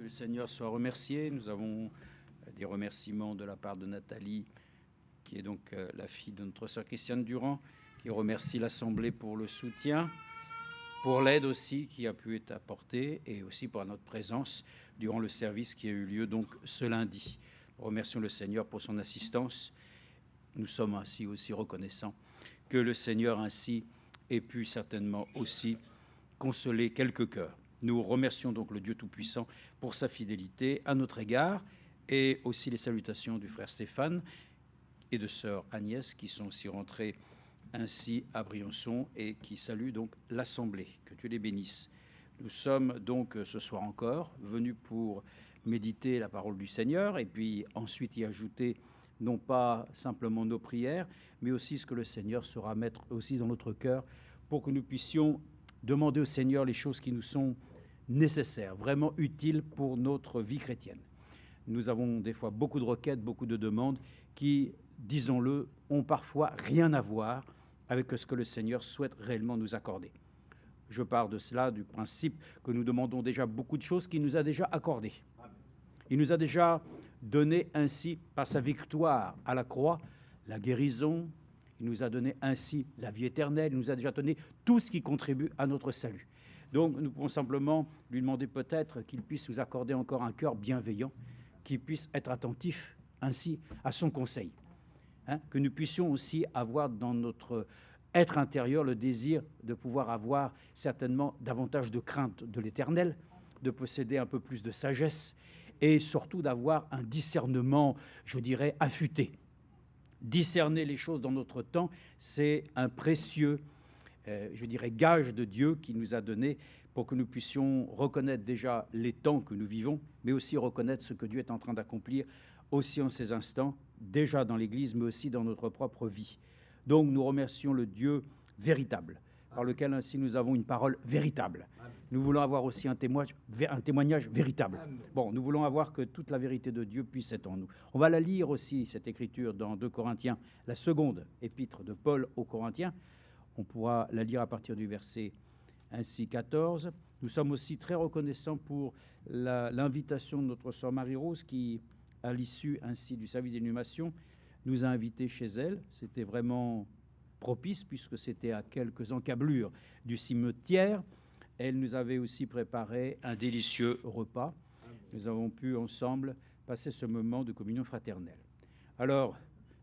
le Seigneur soit remercié. Nous avons des remerciements de la part de Nathalie, qui est donc la fille de notre sœur Christiane Durand, qui remercie l'Assemblée pour le soutien, pour l'aide aussi qui a pu être apportée et aussi pour notre présence durant le service qui a eu lieu donc ce lundi. Nous remercions le Seigneur pour son assistance. Nous sommes ainsi aussi reconnaissants que le Seigneur ainsi ait pu certainement aussi consoler quelques cœurs. Nous remercions donc le Dieu Tout-Puissant pour sa fidélité à notre égard et aussi les salutations du frère Stéphane et de sœur Agnès qui sont aussi rentrés ainsi à Briançon et qui saluent donc l'Assemblée. Que Dieu les bénisse. Nous sommes donc ce soir encore venus pour méditer la parole du Seigneur et puis ensuite y ajouter non pas simplement nos prières, mais aussi ce que le Seigneur saura mettre aussi dans notre cœur pour que nous puissions demander au Seigneur les choses qui nous sont nécessaires, vraiment utiles pour notre vie chrétienne. Nous avons des fois beaucoup de requêtes, beaucoup de demandes qui, disons-le, ont parfois rien à voir avec ce que le Seigneur souhaite réellement nous accorder. Je pars de cela, du principe que nous demandons déjà beaucoup de choses qu'il nous a déjà accordées. Il nous a déjà donné ainsi, par sa victoire à la croix, la guérison. Il nous a donné ainsi la vie éternelle. Il nous a déjà donné tout ce qui contribue à notre salut. Donc nous pouvons simplement lui demander peut-être qu'il puisse nous accorder encore un cœur bienveillant, qu'il puisse être attentif ainsi à son conseil. Que nous puissions aussi avoir dans notre être intérieur le désir de pouvoir avoir certainement davantage de crainte de l'Éternel, de posséder un peu plus de sagesse et surtout d'avoir un discernement, je dirais, affûté. Discerner les choses dans notre temps, c'est un précieux, je dirais, gage de Dieu qui nous a donné pour que nous puissions reconnaître déjà les temps que nous vivons, mais aussi reconnaître ce que Dieu est en train d'accomplir aussi en ces instants, déjà dans l'Église, mais aussi dans notre propre vie. Donc nous remercions le Dieu véritable, par lequel ainsi nous avons une parole véritable. Nous voulons avoir aussi un témoignage véritable. Bon, nous voulons avoir que toute la vérité de Dieu puisse être en nous. On va la lire aussi, cette écriture, dans 2 Corinthiens, la seconde épître de Paul aux Corinthiens. On pourra la lire à partir du verset ainsi 14. Nous sommes aussi très reconnaissants pour l'invitation de notre sœur Marie-Rose qui, à l'issue ainsi du service d'inhumation, nous a invités chez elle. C'était vraiment propice puisque c'était à quelques encablures du cimetière. Elle nous avait aussi préparé un délicieux repas. Nous avons pu ensemble passer ce moment de communion fraternelle. Alors,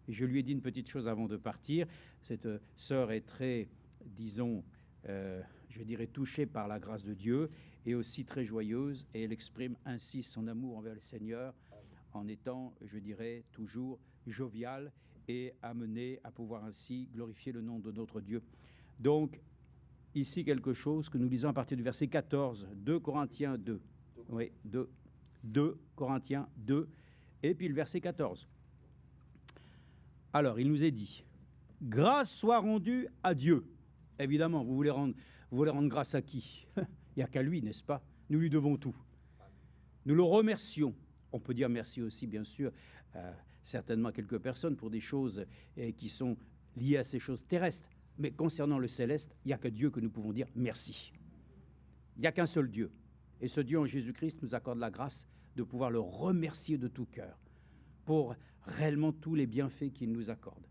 je lui ai dit une petite chose avant de partir. Cette sœur est très, disons, je dirais touchée par la grâce de Dieu et aussi très joyeuse. Et elle exprime ainsi son amour envers le Seigneur en étant, je dirais, toujours joviale et amenée à pouvoir ainsi glorifier le nom de notre Dieu. Donc, ici quelque chose que nous lisons à partir du verset 14, 2 Corinthiens 2. Oui, 2 Corinthiens 2, et puis le verset 14. Alors, il nous est dit, « Grâce soit rendue à Dieu ». Évidemment, vous voulez rendre grâce à qui? Il n'y a qu'à lui, n'est-ce pas? Nous lui devons tout. Nous le remercions. On peut dire merci aussi, bien sûr, certainement à quelques personnes pour des choses qui sont liées à ces choses terrestres. Mais concernant le céleste, il n'y a que Dieu que nous pouvons dire merci. Il n'y a qu'un seul Dieu. Et ce Dieu en Jésus-Christ nous accorde la grâce de pouvoir le remercier de tout cœur pour réellement tous les bienfaits qu'il nous accorde.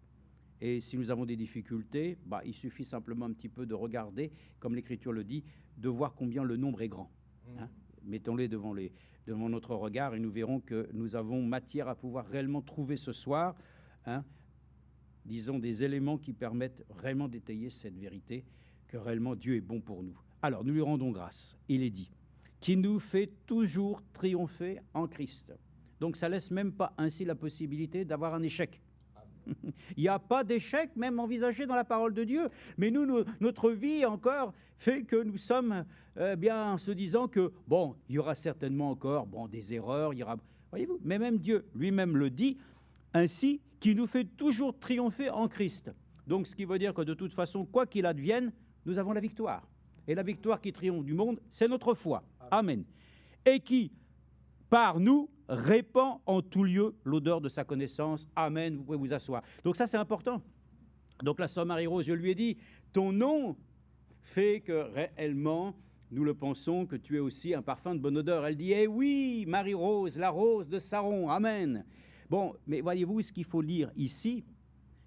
Et si nous avons des difficultés, il suffit simplement un petit peu de regarder, comme l'Écriture le dit, de voir combien le nombre est grand. Mettons-les devant notre regard et nous verrons que nous avons matière à pouvoir réellement trouver ce soir, disons, des éléments qui permettent réellement d'étayer cette vérité, que réellement Dieu est bon pour nous. Alors, nous lui rendons grâce. Il est dit, qui nous fait toujours triompher en Christ. Donc, ça laisse même pas ainsi la possibilité d'avoir un échec. Il n'y a pas d'échec même envisagé dans la parole de Dieu. Mais nous, notre vie encore fait que nous sommes bien en se disant que, il y aura certainement encore des erreurs, il y aura, voyez-vous, mais même Dieu lui-même le dit, ainsi, qui nous fait toujours triompher en Christ. Donc, ce qui veut dire que de toute façon, quoi qu'il advienne, nous avons la victoire. Et la victoire qui triomphe du monde, c'est notre foi. Amen. Et qui, par nous, répand en tout lieu l'odeur de sa connaissance. Amen, vous pouvez vous asseoir. Donc ça, c'est important. Donc la sœur Marie-Rose, je lui ai dit, ton nom fait que réellement, nous le pensons, que tu es aussi un parfum de bonne odeur. Elle dit, eh oui, Marie-Rose, la rose de Saron, amen. Bon, mais voyez-vous, ce qu'il faut lire ici,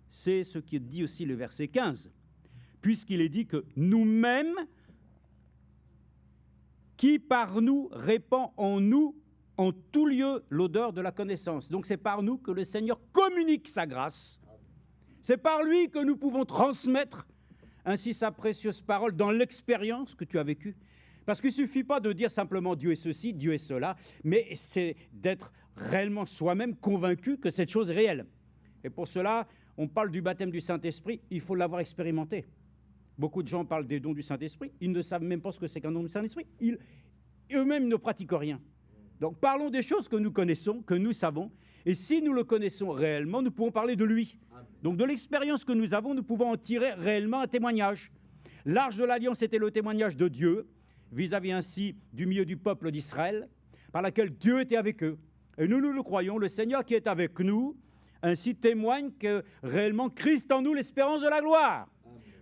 c'est ce qui dit aussi le verset 15, puisqu'il est dit que nous-mêmes, qui par nous répand en nous, en tout lieu, l'odeur de la connaissance. Donc c'est par nous que le Seigneur communique sa grâce. C'est par lui que nous pouvons transmettre ainsi sa précieuse parole dans l'expérience que tu as vécue. Parce qu'il ne suffit pas de dire simplement Dieu est ceci, Dieu est cela, mais c'est d'être réellement soi-même convaincu que cette chose est réelle. Et pour cela, on parle du baptême du Saint-Esprit, il faut l'avoir expérimenté. Beaucoup de gens parlent des dons du Saint-Esprit, ils ne savent même pas ce que c'est qu'un don du Saint-Esprit. Eux-mêmes ne pratiquent rien. Donc parlons des choses que nous connaissons, que nous savons, et si nous le connaissons réellement, nous pouvons parler de lui. Donc de l'expérience que nous avons, nous pouvons en tirer réellement un témoignage. L'Arche de l'Alliance était le témoignage de Dieu, vis-à-vis ainsi du milieu du peuple d'Israël, par laquelle Dieu était avec eux. Et nous le croyons, le Seigneur qui est avec nous, ainsi témoigne que réellement Christ en nous, l'espérance de la gloire.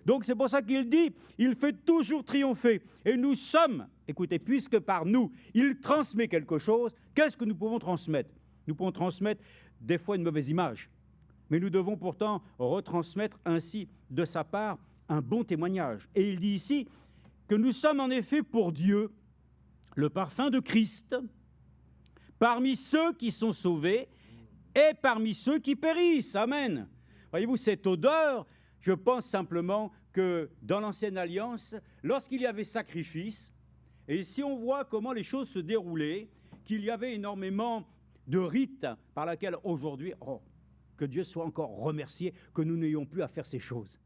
Donc c'est pour ça qu'il dit, il fait toujours triompher. Et nous sommes, écoutez, puisque par nous, il transmet quelque chose, qu'est-ce que nous pouvons transmettre? Nous pouvons transmettre des fois une mauvaise image. Mais nous devons pourtant retransmettre ainsi de sa part un bon témoignage. Et il dit ici que nous sommes en effet pour Dieu le parfum de Christ parmi ceux qui sont sauvés et parmi ceux qui périssent. Amen. Voyez-vous, cette odeur, je pense simplement que dans l'Ancienne Alliance, lorsqu'il y avait sacrifice, et si on voit comment les choses se déroulaient, qu'il y avait énormément de rites par lesquels aujourd'hui, que Dieu soit encore remercié que nous n'ayons plus à faire ces choses.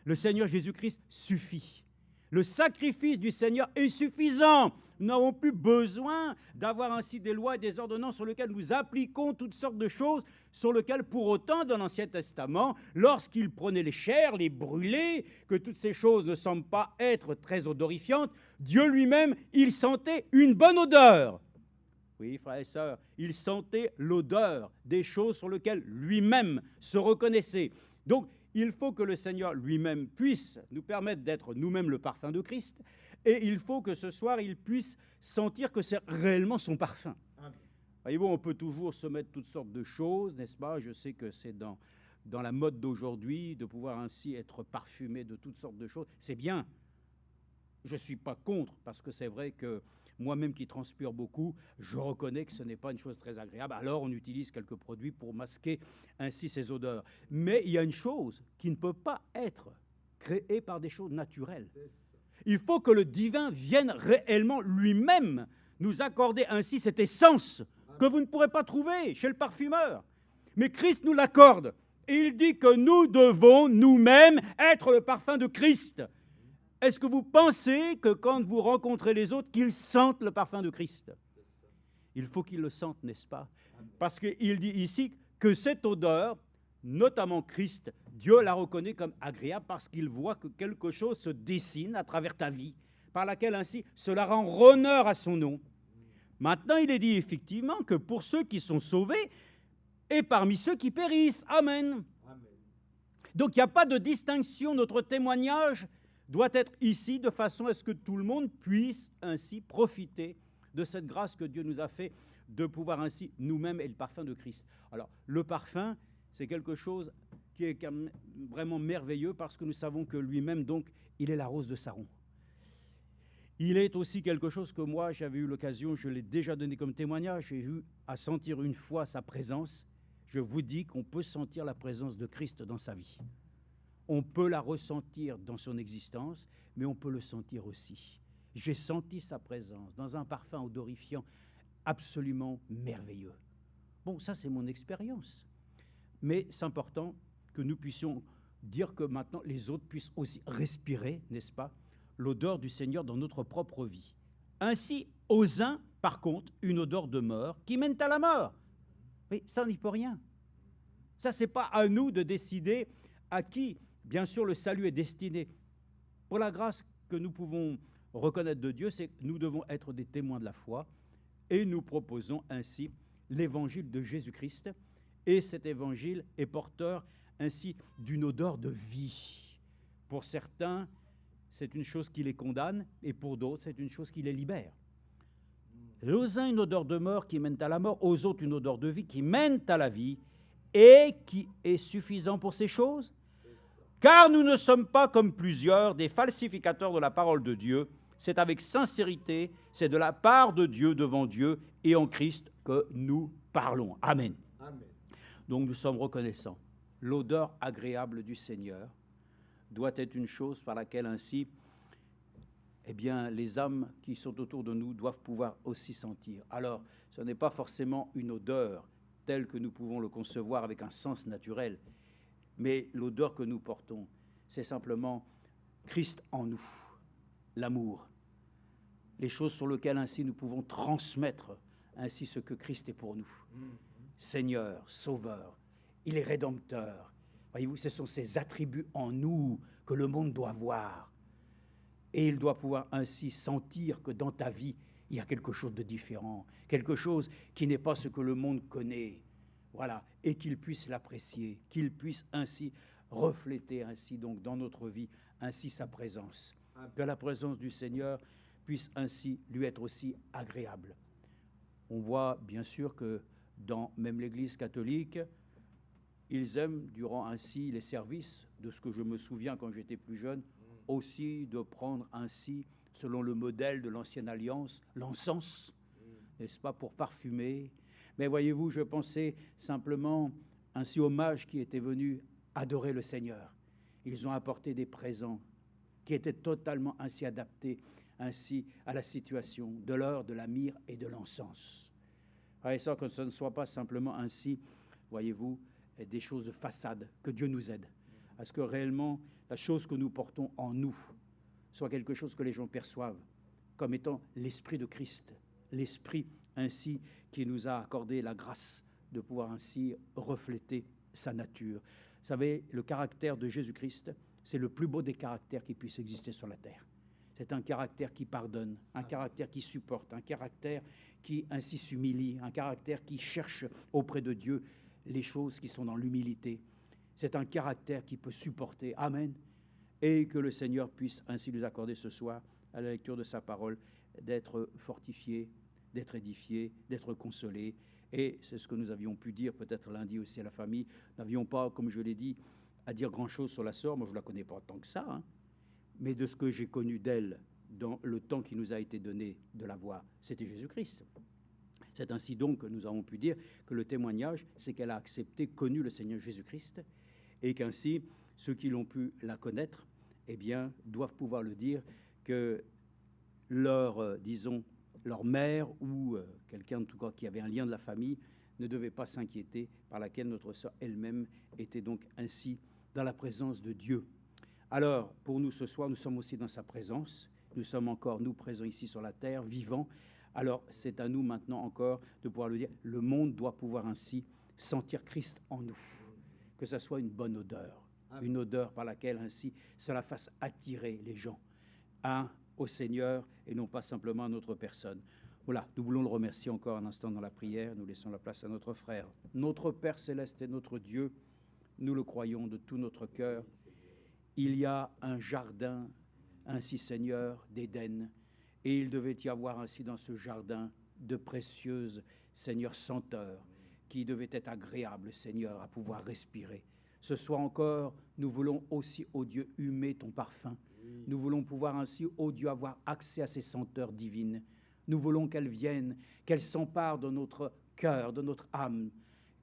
Le Seigneur Jésus-Christ suffit. Le sacrifice du Seigneur est suffisant. Nous n'avons plus besoin d'avoir ainsi des lois et des ordonnances sur lesquelles nous appliquons toutes sortes de choses, sur lesquelles pour autant dans l'Ancien Testament, lorsqu'il prenait les chairs, les brûlait, que toutes ces choses ne semblent pas être très odorifiantes, Dieu lui-même, il sentait une bonne odeur. Oui, frères et sœurs, il sentait l'odeur des choses sur lesquelles lui-même se reconnaissait. Donc, il faut que le Seigneur lui-même puisse nous permettre d'être nous-mêmes le parfum de Christ, et il faut que ce soir, il puisse sentir que c'est réellement son parfum. Voyez-vous, on peut toujours se mettre toutes sortes de choses, n'est-ce pas? Je sais que c'est dans la mode d'aujourd'hui de pouvoir ainsi être parfumé de toutes sortes de choses. C'est bien. Je ne suis pas contre, parce que c'est vrai que moi-même qui transpire beaucoup, je reconnais que ce n'est pas une chose très agréable. Alors on utilise quelques produits pour masquer ainsi ces odeurs. Mais il y a une chose qui ne peut pas être créée par des choses naturelles. Il faut que le divin vienne réellement lui-même nous accorder ainsi cette essence que vous ne pourrez pas trouver chez le parfumeur. Mais Christ nous l'accorde. Et il dit que nous devons nous-mêmes être le parfum de Christ. Est-ce que vous pensez que quand vous rencontrez les autres, qu'ils sentent le parfum de Christ? Il faut qu'ils le sentent, n'est-ce pas? Parce qu'il dit ici que cette odeur, notamment Christ, Dieu la reconnaît comme agréable parce qu'il voit que quelque chose se dessine à travers ta vie, par laquelle ainsi cela rend honneur à son nom. Maintenant, il est dit effectivement que pour ceux qui sont sauvés et parmi ceux qui périssent. Amen. Donc il n'y a pas de distinction, notre témoignage doit être ici de façon à ce que tout le monde puisse ainsi profiter de cette grâce que Dieu nous a fait de pouvoir ainsi nous-mêmes être le parfum de Christ. Alors, le parfum, c'est quelque chose qui est vraiment merveilleux parce que nous savons que lui-même, donc, il est la rose de Saron. Il est aussi quelque chose que moi, j'avais eu l'occasion, je l'ai déjà donné comme témoignage, j'ai eu à sentir une fois sa présence. Je vous dis qu'on peut sentir la présence de Christ dans sa vie. On peut la ressentir dans son existence, mais on peut le sentir aussi. J'ai senti sa présence dans un parfum odorifiant absolument merveilleux. Bon, ça c'est mon expérience. Mais c'est important que nous puissions dire que maintenant les autres puissent aussi respirer, n'est-ce pas, l'odeur du Seigneur dans notre propre vie. Ainsi, aux uns, par contre, une odeur de mort qui mène à la mort. Mais ça n'y peut rien. Ça, c'est pas à nous de décider à qui, bien sûr, le salut est destiné. Pour la grâce que nous pouvons reconnaître de Dieu, c'est que nous devons être des témoins de la foi et nous proposons ainsi l'évangile de Jésus-Christ. Et cet évangile est porteur ainsi d'une odeur de vie. Pour certains, c'est une chose qui les condamne, et pour d'autres, c'est une chose qui les libère. Aux uns, une odeur de mort qui mène à la mort, aux autres, une odeur de vie qui mène à la vie, et qui est suffisant pour ces choses. Car nous ne sommes pas comme plusieurs des falsificateurs de la parole de Dieu. C'est avec sincérité, c'est de la part de Dieu devant Dieu et en Christ que nous parlons. Amen. Amen. Donc nous sommes reconnaissants. L'odeur agréable du Seigneur doit être une chose par laquelle ainsi, eh bien, les âmes qui sont autour de nous doivent pouvoir aussi sentir. Alors, ce n'est pas forcément une odeur telle que nous pouvons le concevoir avec un sens naturel, mais l'odeur que nous portons, c'est simplement Christ en nous, l'amour, les choses sur lesquelles ainsi nous pouvons transmettre ainsi ce que Christ est pour nous. Seigneur, Sauveur, il est Rédempteur. Voyez-vous, ce sont ces attributs en nous que le monde doit voir. Et il doit pouvoir ainsi sentir que dans ta vie, il y a quelque chose de différent, quelque chose qui n'est pas ce que le monde connaît. Voilà, et qu'il puisse l'apprécier, qu'il puisse ainsi refléter ainsi donc dans notre vie ainsi sa présence. Que la présence du Seigneur puisse ainsi lui être aussi agréable. On voit bien sûr que dans même l'Église catholique, ils aiment durant ainsi les services, de ce que je me souviens quand j'étais plus jeune, aussi de prendre ainsi, selon le modèle de l'Ancienne Alliance, l'encens, n'est-ce pas, pour parfumer. Mais voyez-vous, je pensais simplement ainsi aux mages qui étaient venus adorer le Seigneur. Ils ont apporté des présents qui étaient totalement ainsi adaptés ainsi à la situation de l'or, de la myrrhe et de l'encens. Et ça, que ce ne soit pas simplement ainsi, voyez-vous, des choses de façade, que Dieu nous aide. À ce que réellement, la chose que nous portons en nous soit quelque chose que les gens perçoivent comme étant l'Esprit de Christ, l'Esprit ainsi qui nous a accordé la grâce de pouvoir ainsi refléter sa nature. Vous savez, le caractère de Jésus-Christ, c'est le plus beau des caractères qui puissent exister sur la terre. C'est un caractère qui pardonne, un caractère qui supporte, un caractère qui ainsi s'humilie, un caractère qui cherche auprès de Dieu les choses qui sont dans l'humilité. C'est un caractère qui peut supporter. Amen. Et que le Seigneur puisse ainsi nous accorder ce soir, à la lecture de sa parole, d'être fortifié, d'être édifié, d'être consolé. Et c'est ce que nous avions pu dire peut-être lundi aussi à la famille. Nous n'avions pas, comme je l'ai dit, à dire grand-chose sur la sœur. Moi, je ne la connais pas tant que ça, hein. Mais de ce que j'ai connu d'elle dans le temps qui nous a été donné de la voir, c'était Jésus-Christ. C'est ainsi donc que nous avons pu dire que le témoignage, c'est qu'elle a accepté, connu le Seigneur Jésus-Christ, et qu'ainsi, ceux qui l'ont pu la connaître, eh bien, doivent pouvoir le dire que leur, disons, leur mère ou quelqu'un en tout cas qui avait un lien de la famille ne devait pas s'inquiéter, par laquelle notre sœur elle-même était donc ainsi dans la présence de Dieu. Alors, pour nous ce soir, nous sommes aussi dans sa présence, nous sommes encore, nous, présents ici sur la terre, vivants. Alors, c'est à nous maintenant encore de pouvoir le dire, le monde doit pouvoir ainsi sentir Christ en nous, que ce soit une bonne odeur, une odeur par laquelle ainsi cela fasse attirer les gens au Seigneur et non pas simplement à notre personne. Voilà, nous voulons le remercier encore un instant dans la prière, nous laissons la place à notre frère. Notre Père céleste et notre Dieu, nous le croyons de tout notre cœur. Il y a un jardin, ainsi Seigneur, d'Éden, et il devait y avoir ainsi dans ce jardin de précieuses, Seigneur, senteurs, qui devaient être agréables, Seigneur, à pouvoir respirer. Ce soir encore, nous voulons aussi, ô Dieu, humer ton parfum. Nous voulons pouvoir ainsi, ô Dieu, avoir accès à ces senteurs divines. Nous voulons qu'elles viennent, qu'elles s'emparent de notre cœur, de notre âme,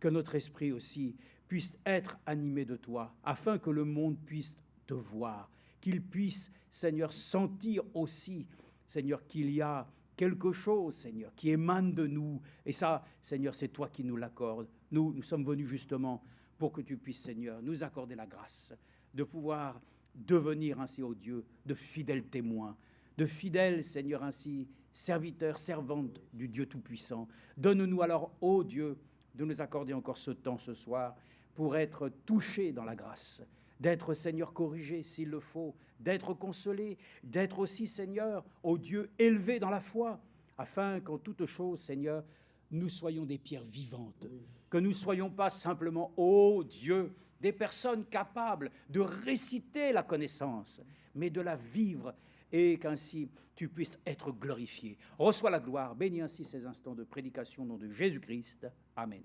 que notre esprit aussi puisse être animé de toi, afin que le monde puisse te voir, qu'il puisse, Seigneur, sentir aussi, Seigneur, qu'il y a quelque chose, Seigneur, qui émane de nous. Et ça, Seigneur, c'est toi qui nous l'accordes. Nous sommes venus justement pour que tu puisses, Seigneur, nous accorder la grâce de pouvoir devenir ainsi, ô Dieu, de fidèles témoins, de fidèles, Seigneur, ainsi, serviteurs, servantes du Dieu Tout-Puissant. Donne-nous alors, ô Dieu, de nous accorder encore ce temps ce soir pour être touchés dans la grâce, d'être, Seigneur, corrigés s'il le faut, d'être consolés, d'être aussi, Seigneur, ô Dieu, élevés dans la foi, afin qu'en toute chose, Seigneur, nous soyons des pierres vivantes, que nous ne soyons pas simplement, ô Dieu, des personnes capables de réciter la connaissance, mais de la vivre et qu'ainsi tu puisses être glorifié. Reçois la gloire, bénis ainsi ces instants de prédication au nom de Jésus-Christ. Amen.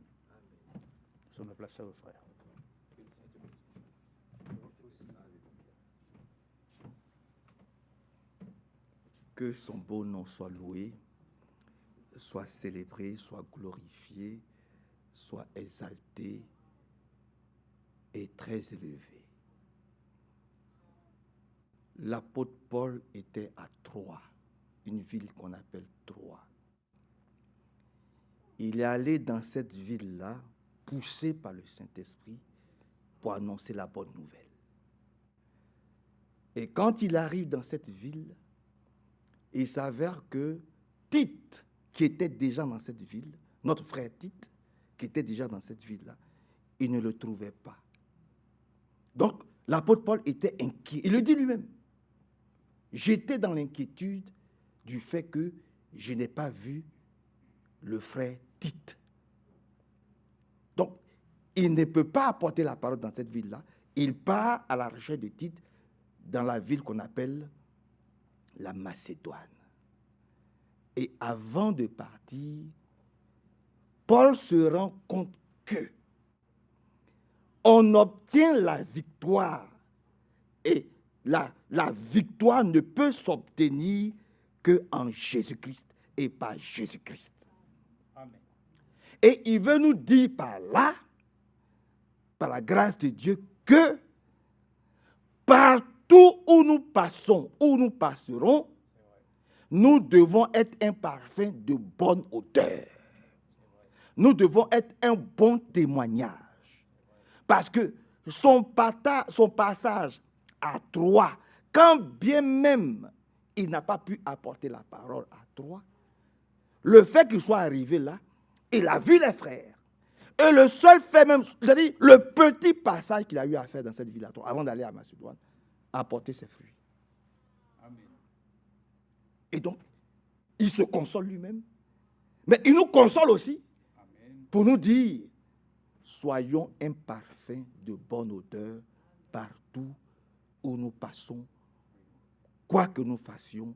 Sur la place à vos frères. Que son beau nom soit loué, soit célébré, soit glorifié, soit exalté et très élevé. L'apôtre Paul était à Troie, une ville qu'on appelle Troie. Il est allé dans cette ville-là, poussé par le Saint-Esprit, pour annoncer la bonne nouvelle. Et quand il arrive dans cette ville, il s'avère que Tite, qui était déjà dans cette ville, notre frère Tite, qui était déjà dans cette ville-là, il ne le trouvait pas. Donc, l'apôtre Paul était inquiet. Il le dit lui-même. J'étais dans l'inquiétude du fait que je n'ai pas vu le frère Tite. Donc, il ne peut pas apporter la parole dans cette ville-là. Il part à la recherche de Tite dans la ville qu'on appelle la Macédoine. Et avant de partir, Paul se rend compte que on obtient la victoire. Et la victoire ne peut s'obtenir qu'en Jésus-Christ et par Jésus-Christ. Amen. Et il veut nous dire par là, par la grâce de Dieu, que partout où nous passons, où nous passerons, nous devons être un parfum de bonne odeur. Nous devons être un bon témoignage. Parce que son passage à Troie, quand bien même il n'a pas pu apporter la parole à Troie, le fait qu'il soit arrivé là, il a vu les frères. Et le seul fait même, c'est-à-dire le petit passage qu'il a eu à faire dans cette ville à Troie, avant d'aller à Macédoine, a apporté ses fruits. Amen. Et donc, il se console lui-même. Mais il nous console aussi. Amen. Pour nous dire, soyons un parfum de bonne odeur partout où nous passons. Quoi que nous fassions,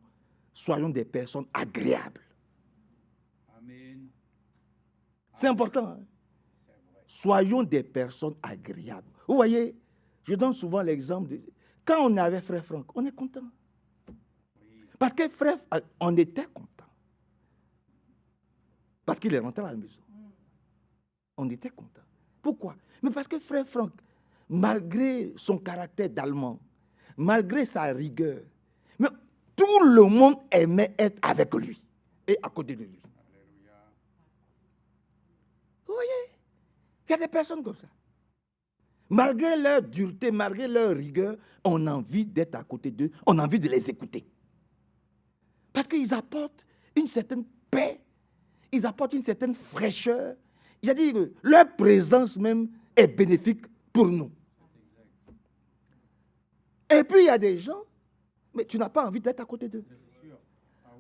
soyons des personnes agréables. Amen. C'est important. Hein? Soyons des personnes agréables. Vous voyez, je donne souvent l'exemple de... Quand on est avec frère Franck, on est content. Parce que frère, on était content. Parce qu'il est rentré à la maison. On était content. Pourquoi? Mais parce que frère Franck, malgré son caractère d'Allemand, malgré sa rigueur, mais tout le monde aimait être avec lui et à côté de lui. Alléluia. Vous voyez? Il y a des personnes comme ça. Malgré leur dureté, malgré leur rigueur, on a envie d'être à côté d'eux, on a envie de les écouter. Parce qu'ils apportent une certaine paix, ils apportent une certaine fraîcheur. Il a dit que leur présence même est bénéfique pour nous. Et puis il y a des gens, mais tu n'as pas envie d'être à côté d'eux.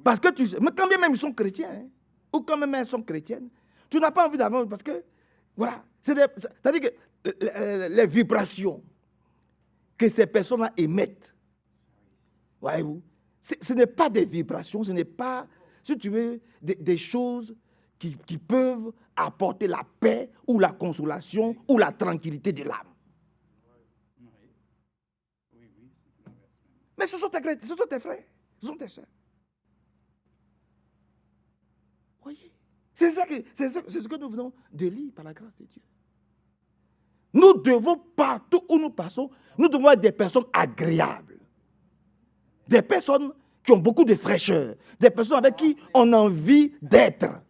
Parce que tu sais, mais quand bien même ils sont chrétiens, hein, ou quand même elles sont chrétiennes, tu n'as pas envie d'avoir, parce que, voilà, c'est-à-dire que les vibrations que ces personnes-là émettent, voyez-vous, ce n'est pas des vibrations, ce n'est pas, si tu veux, des choses qui peuvent apporter la paix ou la consolation ou la tranquillité de l'âme. Mais ce sont tes frères, ce sont tes soeurs. Voyez, c'est ce que nous venons de lire par la grâce de Dieu. Nous devons, partout où nous passons, nous devons être des personnes agréables. Des personnes qui ont beaucoup de fraîcheur. Des personnes avec qui on a envie d'être.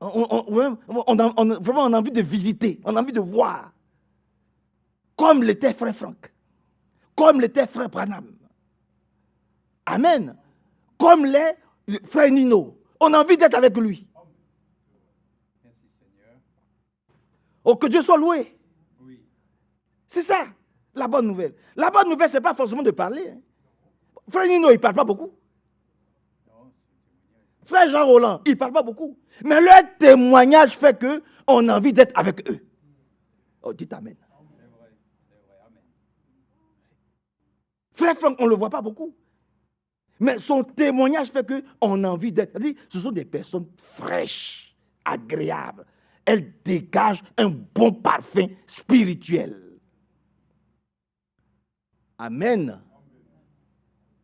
Vraiment, on a envie de visiter, on a envie de voir. Comme l'était frère Franck. Comme l'était frère Branham. Amen. Comme l'est frère Nino. On a envie d'être avec lui. Merci Seigneur. Oh, que Dieu soit loué. Oui. C'est ça, la bonne nouvelle. La bonne nouvelle, ce n'est pas forcément de parler. Hein. Frère Nino, il ne parle pas beaucoup. Frère Jean Roland, il ne parle pas beaucoup. Mais leur témoignage fait qu'on a envie d'être avec eux. Oh, dites Amen. C'est vrai, amen. Frère Franck, on ne le voit pas beaucoup. Mais son témoignage fait qu'on a envie d'être. C'est-à-dire, ce sont des personnes fraîches, agréables. Elles dégagent un bon parfum spirituel. Amen.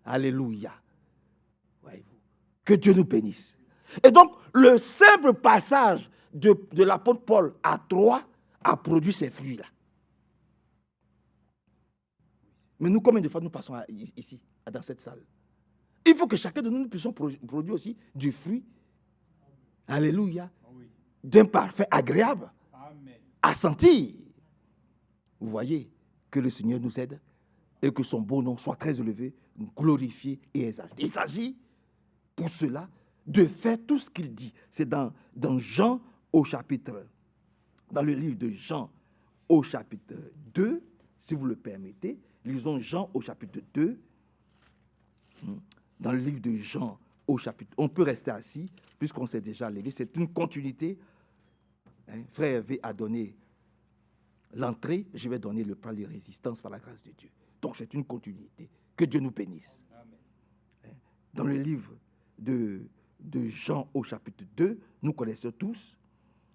Alléluia. Voyez-vous. Que Dieu nous bénisse. Et donc, le simple passage de l'apôtre Paul à Troie a produit ces fruits-là. Mais nous, combien de fois nous passons ici, dans cette salle? Il faut que chacun de nous puissions produire aussi du fruit. Alléluia. D'un parfum agréable à sentir. Vous voyez que le Seigneur nous aide et que son beau nom soit très élevé, glorifié et exalté. Il s'agit pour cela de faire tout ce qu'il dit. C'est dans Jean au chapitre, dans le livre de Jean au chapitre 2, si vous le permettez. Lisons Jean au chapitre 2. Dans le livre de Jean au chapitre. On peut rester assis puisqu'on s'est déjà levé. C'est une continuité. Frère Hervé a donné l'entrée. Je vais donner le plan de résistance par la grâce de Dieu. Donc c'est une continuité. Que Dieu nous bénisse. Amen. Dans le livre de Jean au chapitre 2, nous connaissons tous,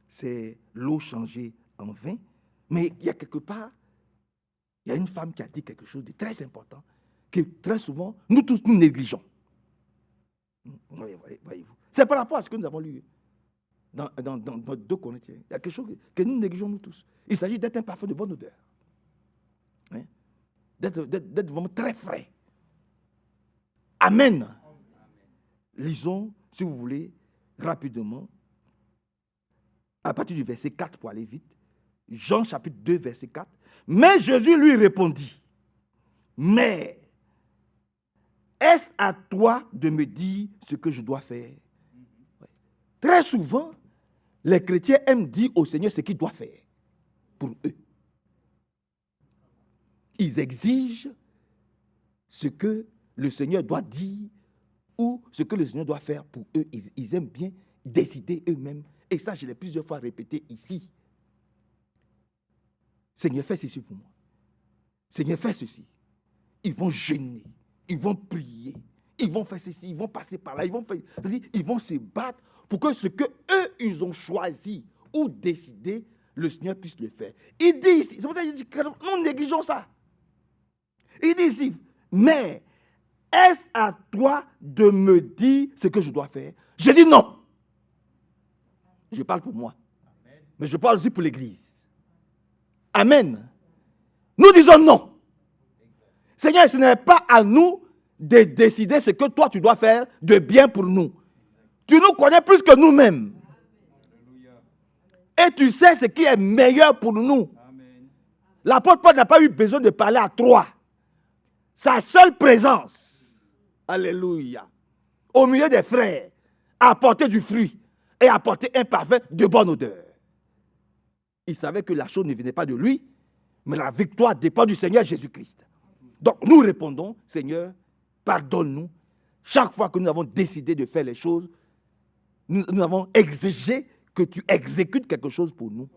c'est l'eau changée en vin. Mais il y a quelque part, il y a une femme qui a dit quelque chose de très important que très souvent, nous tous, nous négligeons. Voyez-vous. C'est par rapport à ce que nous avons lu dans notre 2 Corinthiens. Il y a quelque chose que nous négligeons nous tous. Il s'agit d'être un parfum de bonne odeur. D'être vraiment très frais. Amen. Lisons, si vous voulez, rapidement, à partir du verset 4 pour aller vite. Jean chapitre 2, verset 4. Mais Jésus lui répondit, mais est-ce à toi de me dire ce que je dois faire? Très souvent, les chrétiens aiment dire au Seigneur ce qu'il doit faire pour eux. Ils exigent ce que le Seigneur doit dire ou ce que le Seigneur doit faire pour eux. Ils aiment bien décider eux-mêmes. Et ça, je l'ai plusieurs fois répété ici. Seigneur, fais ceci pour moi. Seigneur, fais ceci. Ils vont jeûner. Ils vont prier, ils vont faire ceci, ils vont passer par là, ils vont se battre pour que ce que eux ils ont choisi ou décidé, le Seigneur puisse le faire. Il dit ici, c'est pour ça qu'il dit que nous négligeons ça. Il dit ici, mais est-ce à toi de me dire ce que je dois faire? Je dis non. Je parle pour moi, mais je parle aussi pour l'Église. Amen. Nous disons non. Seigneur, ce n'est pas à nous de décider ce que toi tu dois faire de bien pour nous. Tu nous connais plus que nous-mêmes. Et tu sais ce qui est meilleur pour nous. L'apôtre Paul n'a pas eu besoin de parler à Troie. Sa seule présence, alléluia, au milieu des frères, a apporté du fruit et a apporté un parfum de bonne odeur. Il savait que la chose ne venait pas de lui, mais la victoire dépend du Seigneur Jésus-Christ. Donc nous répondons, Seigneur, pardonne-nous. Chaque fois que nous avons décidé de faire les choses, nous avons exigé que tu exécutes quelque chose pour nous.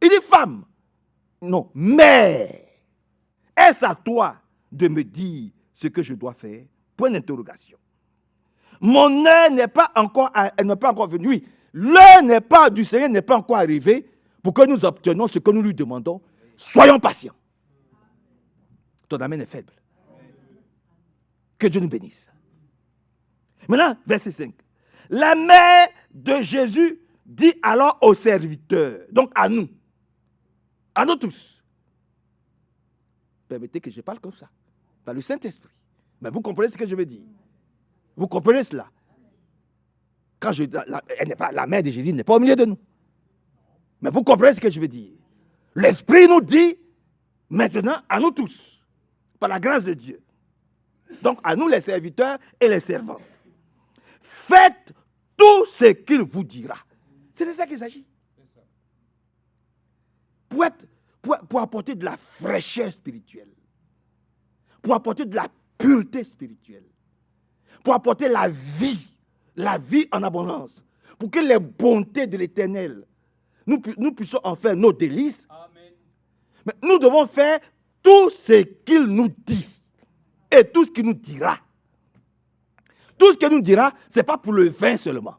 Il dit femme, non, mais est-ce à toi de me dire ce que je dois faire? Point d'interrogation. Mon heure n'est pas encore venue. Oui, l'heure n'est pas du Seigneur n'est pas encore arrivée pour que nous obtenions ce que nous lui demandons. Soyons patients. Ton amen est faible. Que Dieu nous bénisse. Maintenant, verset 5. La mère de Jésus dit alors aux serviteurs, donc à nous tous. Permettez que je parle comme ça, par le Saint-Esprit. Mais vous comprenez ce que je veux dire? Vous comprenez cela? Quand je dis, la mère de Jésus n'est pas au milieu de nous. Mais vous comprenez ce que je veux dire? L'Esprit nous dit maintenant à nous tous, par la grâce de Dieu. Donc à nous les serviteurs et les servantes. Faites tout ce qu'il vous dira. C'est de ça qu'il s'agit. Pour apporter de la fraîcheur spirituelle. Pour apporter de la pureté spirituelle. Pour apporter la vie en abondance. Pour que les bontés de l'Éternel, nous puissions en faire nos délices. Amen. Mais nous devons faire tout ce qu'il nous dit et tout ce qu'il nous dira. Tout ce qu'il nous dira, ce n'est pas pour le vin seulement.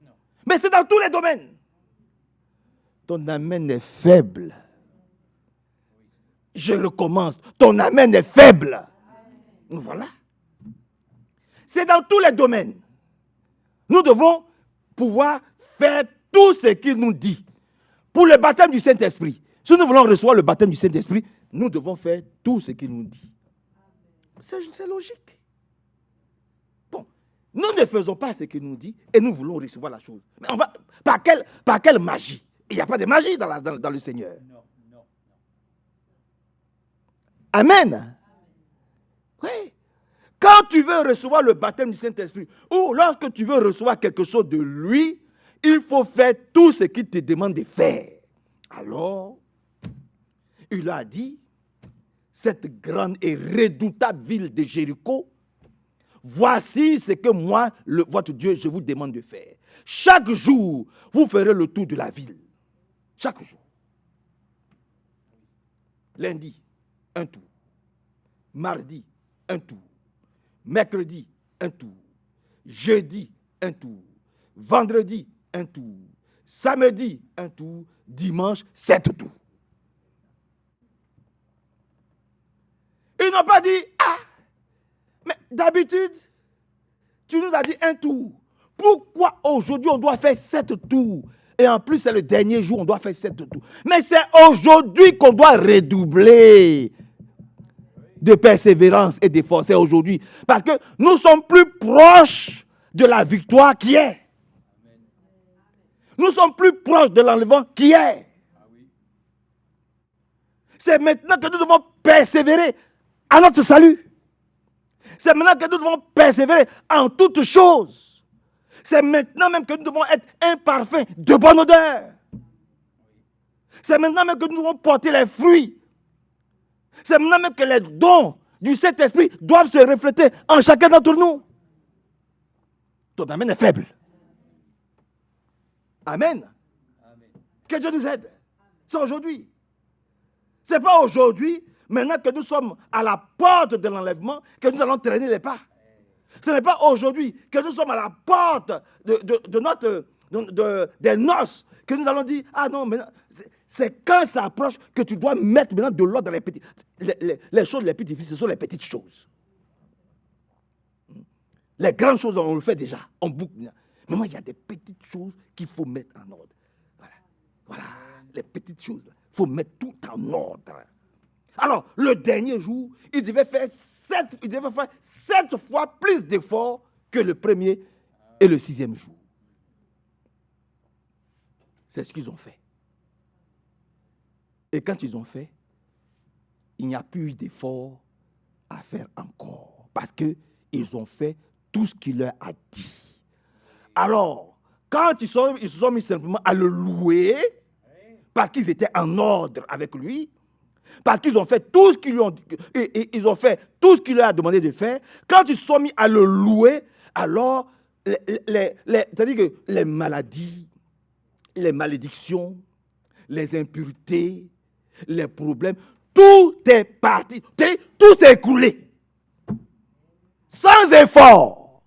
Non. Mais c'est dans tous les domaines. Ton amen est faible. Je recommence. Ton amen est faible. Voilà. C'est dans tous les domaines. Nous devons pouvoir faire tout ce qu'il nous dit. Pour le baptême du Saint-Esprit, si nous voulons recevoir le baptême du Saint-Esprit, nous devons faire tout ce qu'il nous dit. C'est logique. Bon, nous ne faisons pas ce qu'il nous dit et nous voulons recevoir la chose. Mais on va, par quelle magie? Il n'y a pas de magie dans le Seigneur. Non. Amen. Oui. Quand tu veux recevoir le baptême du Saint-Esprit ou lorsque tu veux recevoir quelque chose de lui, il faut faire tout ce qu'il te demande de faire. Alors, il a dit, cette grande et redoutable ville de Jéricho, voici ce que moi, votre Dieu, je vous demande de faire. Chaque jour, vous ferez le tour de la ville. Chaque jour. Lundi, un tour. Mardi, un tour. Mercredi, un tour. Jeudi, un tour. Vendredi, un tour. Samedi, un tour. Dimanche, 7 tours. Ils n'ont pas dit, mais d'habitude, tu nous as dit un tour. Pourquoi aujourd'hui on doit faire 7 tours? Et en plus, c'est le dernier jour, on doit faire 7 tours. Mais c'est aujourd'hui qu'on doit redoubler de persévérance et d'effort. C'est aujourd'hui. Parce que nous sommes plus proches de la victoire qui est. Nous sommes plus proches de l'enlèvement qui est. C'est maintenant que nous devons persévérer à notre salut. C'est maintenant que nous devons persévérer en toutes choses. C'est maintenant même que nous devons être imparfaits, de bonne odeur. C'est maintenant même que nous devons porter les fruits. C'est maintenant même que les dons du Saint-Esprit doivent se refléter en chacun d'entre nous. Ton amen est faible. Amen. Amen. Que Dieu nous aide. C'est aujourd'hui. Ce n'est pas aujourd'hui, maintenant que nous sommes à la porte de l'enlèvement, que nous allons traîner les pas. Ce n'est pas aujourd'hui que nous sommes à la porte des noces que nous allons dire, ah non, maintenant, c'est quand ça approche que tu dois mettre maintenant de l'ordre dans les petites. Les choses les plus difficiles, ce sont les petites choses. Les grandes choses, on le fait déjà, on boucle. Mais moi, il y a des petites choses qu'il faut mettre en ordre. Voilà, les petites choses, il faut mettre tout en ordre. Alors, le dernier jour, il devait faire 7 fois plus d'efforts que le premier et le 6e jour. C'est ce qu'ils ont fait. Et quand ils ont fait, il n'y a plus eu d'efforts à faire encore. Parce qu'ils ont fait tout ce qu'il leur a dit. Alors, quand ils se sont mis simplement à le louer, parce qu'ils étaient en ordre avec lui, parce qu'ils ont fait tout ce qu'ils lui ont dit, ils ont fait tout ce qu'il leur a demandé de faire. Quand ils se sont mis à le louer, alors, c'est-à-dire que les maladies, les malédictions, les impuretés, les problèmes, tout est parti, tout s'est écoulé. Sans effort.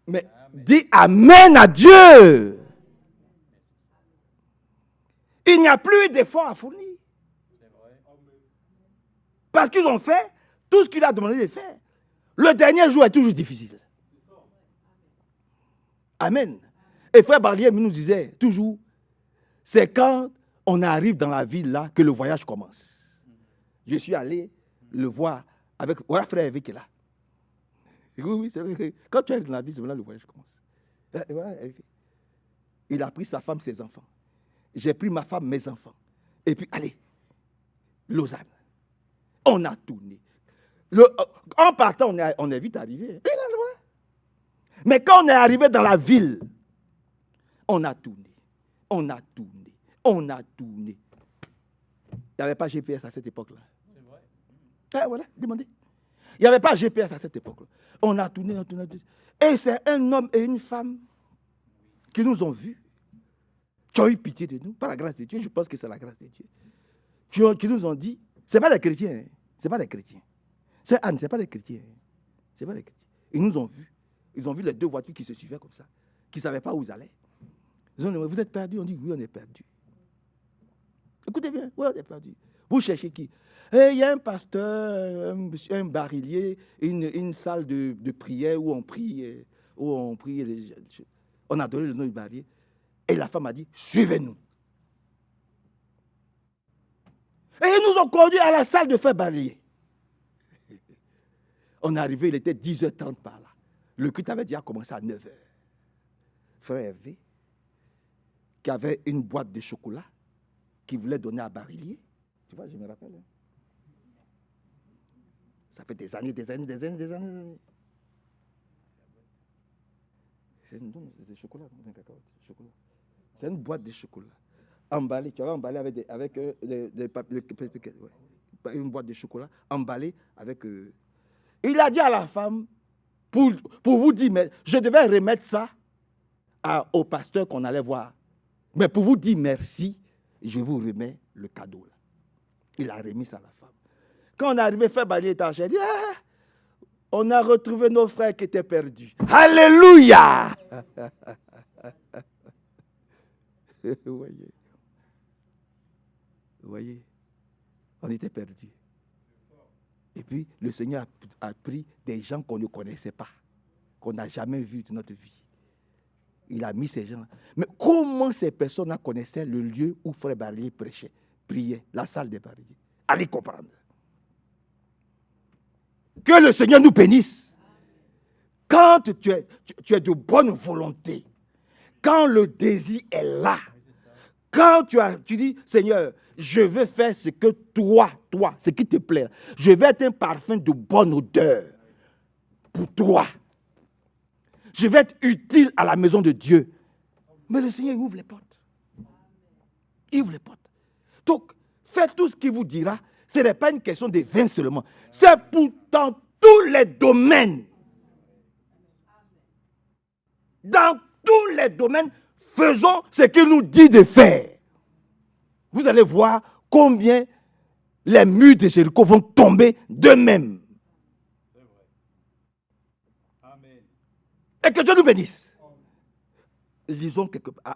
Mais dis Amen à Dieu. Il n'y a plus d'effort à fournir. Parce qu'ils ont fait tout ce qu'il a demandé de faire. Le dernier jour est toujours difficile. Amen. Et frère Barlier nous disait toujours, c'est quand on arrive dans la ville là que le voyage commence. Je suis allé le voir avec... Voilà frère Eric est là. Oui, c'est vrai. Quand tu arrives dans la ville, c'est là le voyage commence. Voilà, il a pris sa femme, ses enfants. J'ai pris ma femme, mes enfants. Et puis, allez, Lausanne. On a tourné. En partant, on est vite arrivé. Mais quand on est arrivé dans la ville, on a tourné. On a tourné. On a tourné. Il n'y avait pas GPS à cette époque-là. C'est vrai. Voilà, demandez. Il n'y avait pas GPS à cette époque-là. On a tourné, on a tourné. Et c'est un homme et une femme qui nous ont vus, qui ont eu pitié de nous, par la grâce de Dieu. Je pense que c'est la grâce de Dieu. qui nous ont dit, ce n'est pas des chrétiens, hein, ce n'est pas des chrétiens. C'est Anne, ce n'est pas des chrétiens. Hein, c'est pas des chrétiens. Ils nous ont vus. Ils ont vu les deux voitures qui se suivaient comme ça, qui ne savaient pas où ils allaient. Ils ont dit, vous êtes perdus? On dit, oui, on est perdus. Écoutez bien, oui, on est perdus. Vous cherchez qui? Il y a un pasteur, un barillier, une salle de prière où on prie. On a donné le nom du barillier. Et la femme a dit, suivez-nous. Et ils nous ont conduits à la salle de feu barillier. On est arrivé, il était 10h30 par là. Le culte avait déjà commencé à 9h. Frère Hervé, qui avait une boîte de chocolat, qu'il voulait donner à Barillier. Tu vois, je me rappelle. Hein? Ça fait des années. C'est des chocolats, c'est une boîte de chocolat. Emballée, tu avais emballé avec des papiers, une boîte de chocolat emballée avec... Il a dit à la femme, pour vous dire, mais je devais remettre ça au pasteur qu'on allait voir. Mais pour vous dire merci, je vous remets le cadeau. Là. Il a remis ça à la femme. Quand on est arrivé à faire balayer l'étage, il dit, on a retrouvé nos frères qui étaient perdus. Alléluia. Vous voyez, on était perdus. Et puis, le Seigneur a pris des gens qu'on ne connaissait pas, qu'on n'a jamais vus de notre vie. Il a mis ces gens-là. Mais comment ces personnes connaissaient le lieu où Frère Barillier prêchait, priait, la salle des Barilliers? Allez comprendre. Que le Seigneur nous bénisse. Quand tu es de bonne volonté, quand le désir est là, quand tu dis, Seigneur, je veux faire ce que toi, ce qui te plaît. Je vais être un parfum de bonne odeur pour toi. Je vais être utile à la maison de Dieu. Mais le Seigneur, il ouvre les portes. Il ouvre les portes. Donc, faites tout ce qu'il vous dira. Ce n'est pas une question de vin seulement. C'est pour dans tous les domaines. Dans tous les domaines, faisons ce qu'il nous dit de faire. Vous allez voir combien les murs de Jéricho vont tomber d'eux-mêmes. C'est vrai. Amen. Et que Dieu nous bénisse. Lisons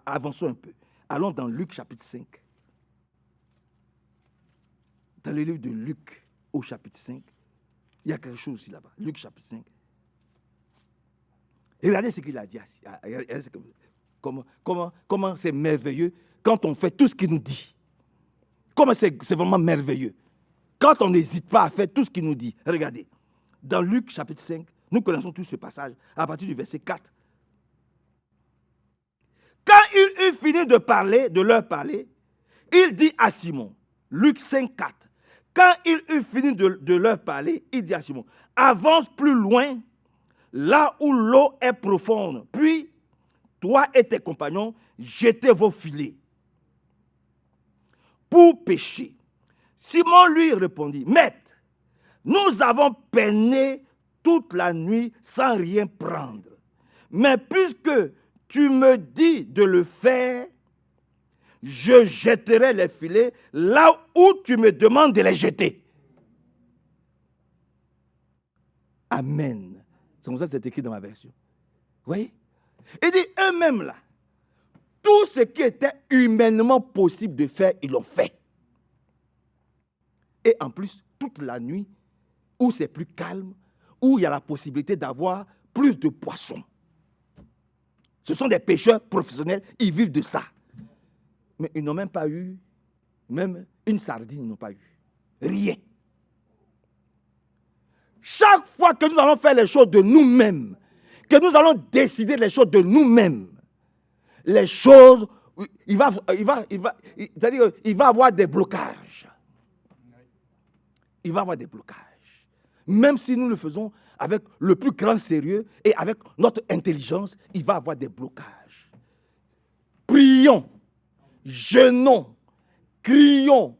avançons un peu. Allons dans Luc chapitre 5. Dans le livre de Luc au chapitre 5, il y a quelque chose aussi là-bas. Luc chapitre 5. Et regardez ce qu'il a dit. Comment c'est merveilleux quand on fait tout ce qu'il nous dit. Comment c'est vraiment merveilleux. Quand on n'hésite pas à faire tout ce qu'il nous dit. Regardez. Dans Luc chapitre 5, nous connaissons tous ce passage à partir du verset 4. Quand il eut fini de leur parler, il dit à Simon, Luc 5, 4. Quand il eut fini de leur parler, il dit à Simon, avance plus loin, là où l'eau est profonde. Puis, toi et tes compagnons, jetez vos filets pour pêcher. Simon lui répondit, Maître, nous avons peiné toute la nuit sans rien prendre. Mais puisque tu me dis de le faire, je jetterai les filets là où tu me demandes de les jeter. Amen. C'est comme ça que c'est écrit dans ma version. Vous voyez? Il dit eux-mêmes là, tout ce qui était humainement possible de faire, ils l'ont fait. Et en plus, toute la nuit, où c'est plus calme, où il y a la possibilité d'avoir plus de poissons. Ce sont des pêcheurs professionnels, ils vivent de ça. Mais ils n'ont même pas eu, même une sardine, ils n'ont pas eu. Rien. Chaque fois que nous allons faire les choses de nous-mêmes, que nous allons décider les choses de nous-mêmes, les choses, il va avoir des blocages. Il va avoir des blocages. Même si nous le faisons avec le plus grand sérieux et avec notre intelligence, il va avoir des blocages. Prions, jeûnons, crions,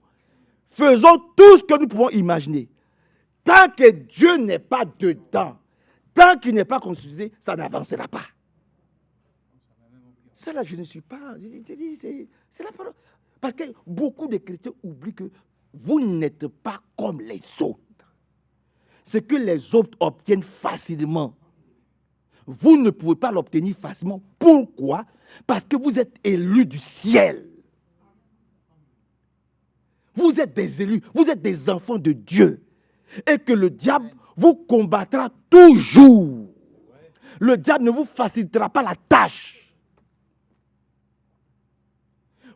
faisons tout ce que nous pouvons imaginer. Tant que Dieu n'est pas dedans, tant qu'il n'est pas consulté, ça n'avancera pas. Ça là, je ne suis pas. C'est la parole. Parce que beaucoup de chrétiens oublient que vous n'êtes pas comme les autres. Ce que les autres obtiennent facilement, vous ne pouvez pas l'obtenir facilement. Pourquoi? Parce que vous êtes élus du ciel. Vous êtes des élus, vous êtes des enfants de Dieu. Et que le diable vous combattra toujours. Le diable ne vous facilitera pas la tâche.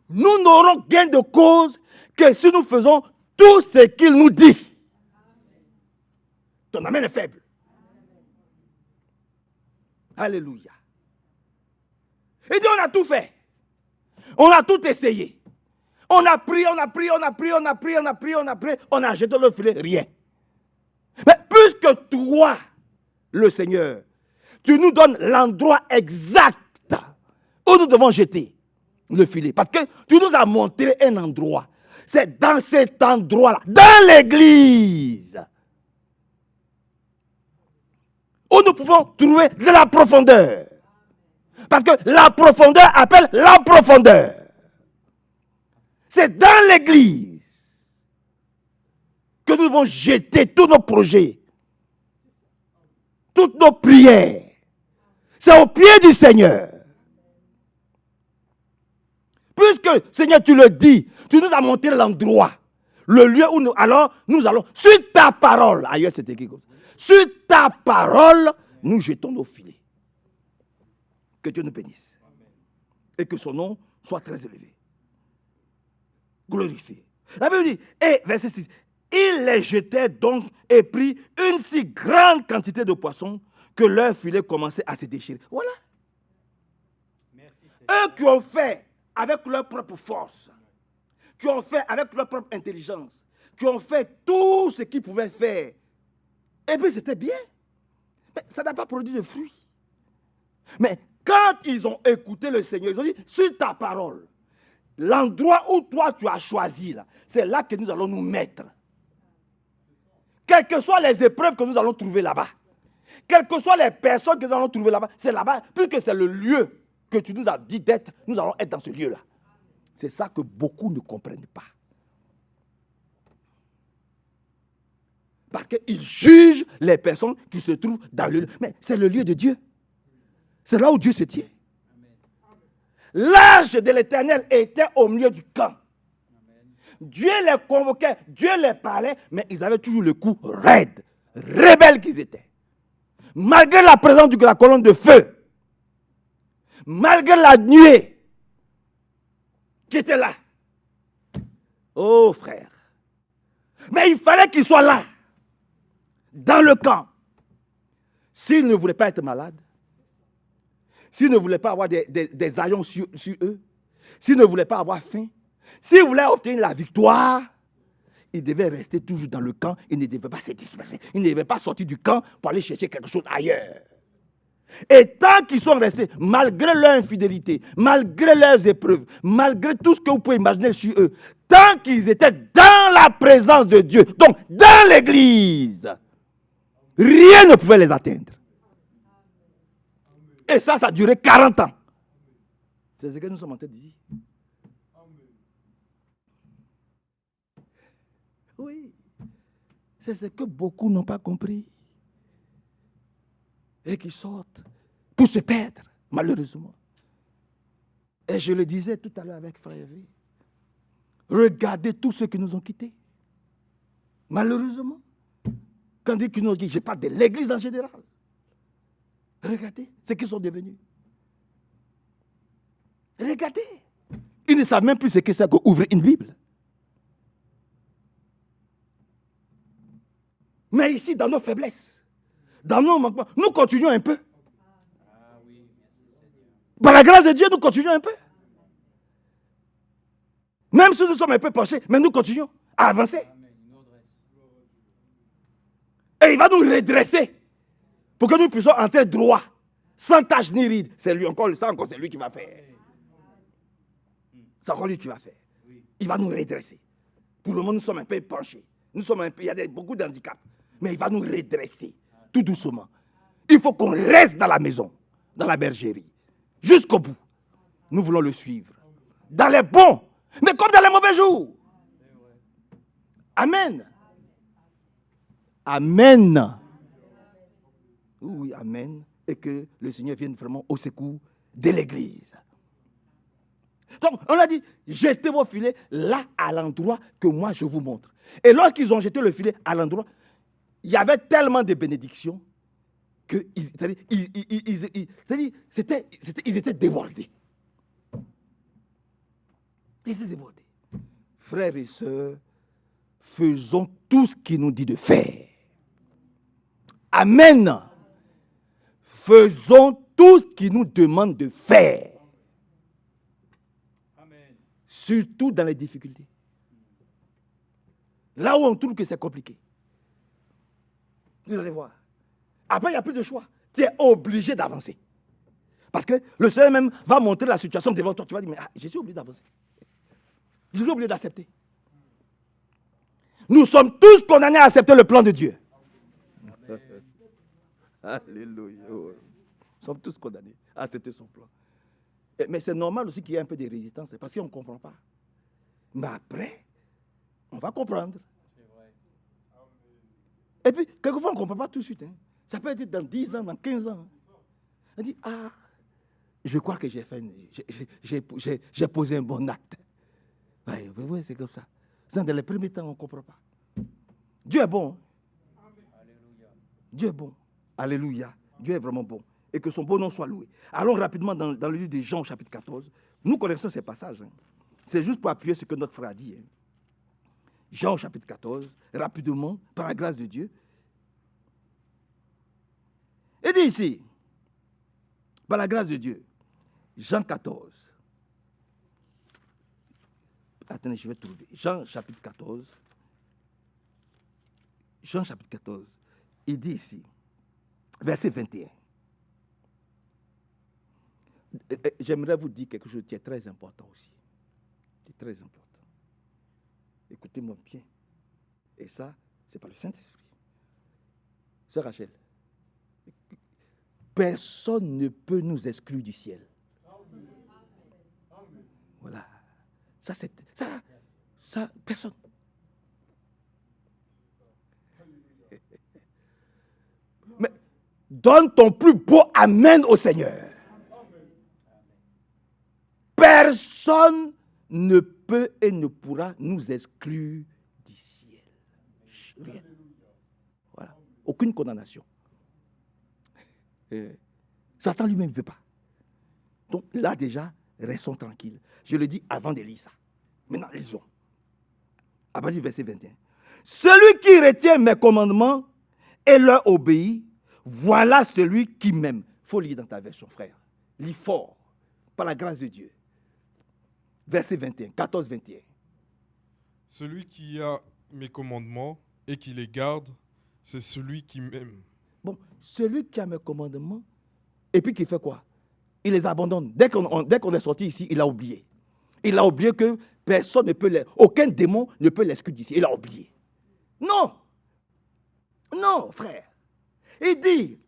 Nous n'aurons gain de cause que si nous faisons tout ce qu'il nous dit. Ton amen est faible. Alléluia. Il dit, on a tout fait. On a tout essayé. On a pris, on a jeté le filet, rien. Mais puisque toi, le Seigneur, tu nous donnes l'endroit exact où nous devons jeter le filet. Parce que tu nous as montré un endroit. C'est dans cet endroit-là, dans l'église, où nous pouvons trouver de la profondeur. Parce que la profondeur appelle la profondeur. C'est dans l'église que nous devons jeter tous nos projets, toutes nos prières. C'est au pied du Seigneur. Puisque, Seigneur, tu le dis, tu nous as montré l'endroit, le lieu où nous allons, sur ta parole. Ailleurs, c'est écrit comme ça. Sur ta parole, nous jetons nos filets. Que Dieu nous bénisse. Et que son nom soit très élevé. Glorifié. La Bible dit, et verset 6, il les jetait donc et prit une si grande quantité de poissons que leurs filets commençaient à se déchirer. Voilà. Merci, eux qui ont fait avec leur propre force, qui ont fait avec leur propre intelligence, qui ont fait tout ce qu'ils pouvaient faire. Et puis c'était bien. Mais ça n'a pas produit de fruits. Mais quand ils ont écouté le Seigneur, ils ont dit, sur ta parole, l'endroit où toi tu as choisi, là, c'est là que nous allons nous mettre. Quelles que soient les épreuves que nous allons trouver là-bas, quelles que soient les personnes que nous allons trouver là-bas, c'est là-bas, puisque c'est le lieu que tu nous as dit d'être, nous allons être dans ce lieu-là. C'est ça que beaucoup ne comprennent pas. Parce qu'ils jugent les personnes qui se trouvent dans le lieu. Mais c'est le lieu de Dieu. C'est là où Dieu se tient. L'ange de l'Éternel était au milieu du camp. Dieu les convoquait, Dieu les parlait, mais ils avaient toujours le cou raide, rebelles qu'ils étaient. Malgré la présence de la colonne de feu, malgré la nuée qui était là. Oh frère. Mais il fallait qu'ils soient là, dans le camp. S'ils ne voulaient pas être malades, s'ils ne voulaient pas avoir des haillons sur eux, s'ils ne voulaient pas avoir faim, s'ils voulaient obtenir la victoire, ils devaient rester toujours dans le camp, ils ne devaient pas se disperser, ils ne devaient pas sortir du camp pour aller chercher quelque chose ailleurs. Et tant qu'ils sont restés, malgré leur infidélité, malgré leurs épreuves, malgré tout ce que vous pouvez imaginer sur eux, tant qu'ils étaient dans la présence de Dieu, donc dans l'église, rien ne pouvait les atteindre. Et ça a duré 40 ans. C'est ce que nous sommes en train de dire. Oui. C'est ce que beaucoup n'ont pas compris. Et qui sortent pour se perdre, malheureusement. Et je le disais tout à l'heure avec Frère Hervé. Regardez tous ceux qui nous ont quittés. Malheureusement. Quand ils nous ont dit, je parle de l'église en général. Regardez ce qu'ils sont devenus. Regardez. Ils ne savent même plus ce que c'est qu'ouvrir une Bible. Mais ici, dans nos faiblesses, dans nos manquements, nous continuons un peu. Par la grâce de Dieu, nous continuons un peu. Même si nous sommes un peu penchés, mais nous continuons à avancer. Et il va nous redresser pour que nous puissions entrer droit, sans tache ni ride. C'est lui encore, ça encore, c'est lui qui va faire. C'est encore lui qui va faire. Il va nous redresser. Pour le moment, nous sommes un peu penchés. Nous sommes un peu, il y a beaucoup d'handicaps. Mais il va nous redresser, tout doucement. Il faut qu'on reste dans la maison, dans la bergerie, jusqu'au bout. Nous voulons le suivre. Dans les bons, mais comme dans les mauvais jours. Amen. Amen. Oui, amen. Et que le Seigneur vienne vraiment au secours de l'Église. Donc, on a dit, jetez vos filets là à l'endroit que moi je vous montre. Et lorsqu'ils ont jeté le filet à l'endroit, il y avait tellement de bénédictions qu'ils étaient débordés. Ils étaient débordés. Frères et sœurs, faisons tout ce qu'il nous dit de faire. Amen. Faisons tout ce qu'il nous demande de faire. Amen. Surtout dans les difficultés. Là où on trouve que c'est compliqué. Vous allez voir. Après, il n'y a plus de choix. Tu es obligé d'avancer. Parce que le Seigneur même va montrer la situation devant toi. Tu vas dire, mais je suis obligé d'avancer. Je suis obligé d'accepter. Nous sommes tous condamnés à accepter le plan de Dieu. Alléluia. Nous sommes tous condamnés à accepter son plan. Mais c'est normal aussi qu'il y ait un peu de résistance, parce qu'on ne comprend pas. Mais après, on va comprendre. Et puis, quelquefois, on ne comprend pas tout de suite. Hein. Ça peut être dans 10 ans, dans 15 ans. On dit, je crois que j'ai posé un bon acte. Oui, c'est comme ça. Dans les premiers temps, on ne comprend pas. Dieu est bon. Alléluia. Dieu est bon. Alléluia. Dieu est vraiment bon. Et que son beau nom soit loué. Allons rapidement dans le livre de Jean, chapitre 14. Nous connaissons ces passages. Hein. C'est juste pour appuyer ce que notre frère a dit. Hein. Jean, chapitre 14, rapidement, par la grâce de Dieu. Il dit ici, par la grâce de Dieu, Jean 14. Attendez, je vais trouver. Jean, chapitre 14. Jean, chapitre 14. Il dit ici, verset 21. J'aimerais vous dire quelque chose qui est très important aussi. Qui est très important. Écoutez-moi bien. Et ça, c'est par le Saint-Esprit. Sœur Rachel, personne ne peut nous exclure du ciel. Voilà. Ça, personne. Mais donne ton plus beau amen au Seigneur. Personne ne peut et ne pourra nous exclure du ciel. Rien. Voilà. Aucune condamnation. Satan lui-même ne peut pas. Donc là déjà, restons tranquilles. Je le dis avant de lire ça. Maintenant, lisons. À partir du verset 21. Celui qui retient mes commandements et leur obéit, voilà celui qui m'aime. Il faut lire dans ta version, frère. Lis fort, par la grâce de Dieu. Verset 21, 14, 21. Celui qui a mes commandements et qui les garde, c'est celui qui m'aime. Bon, celui qui a mes commandements, et puis qui fait quoi? Il les abandonne. Dès qu'on est sorti ici, il a oublié. Il a oublié que personne ne peut aucun démon ne peut l'exclure d'ici. Il a oublié. Non. Non, frère. Il dit,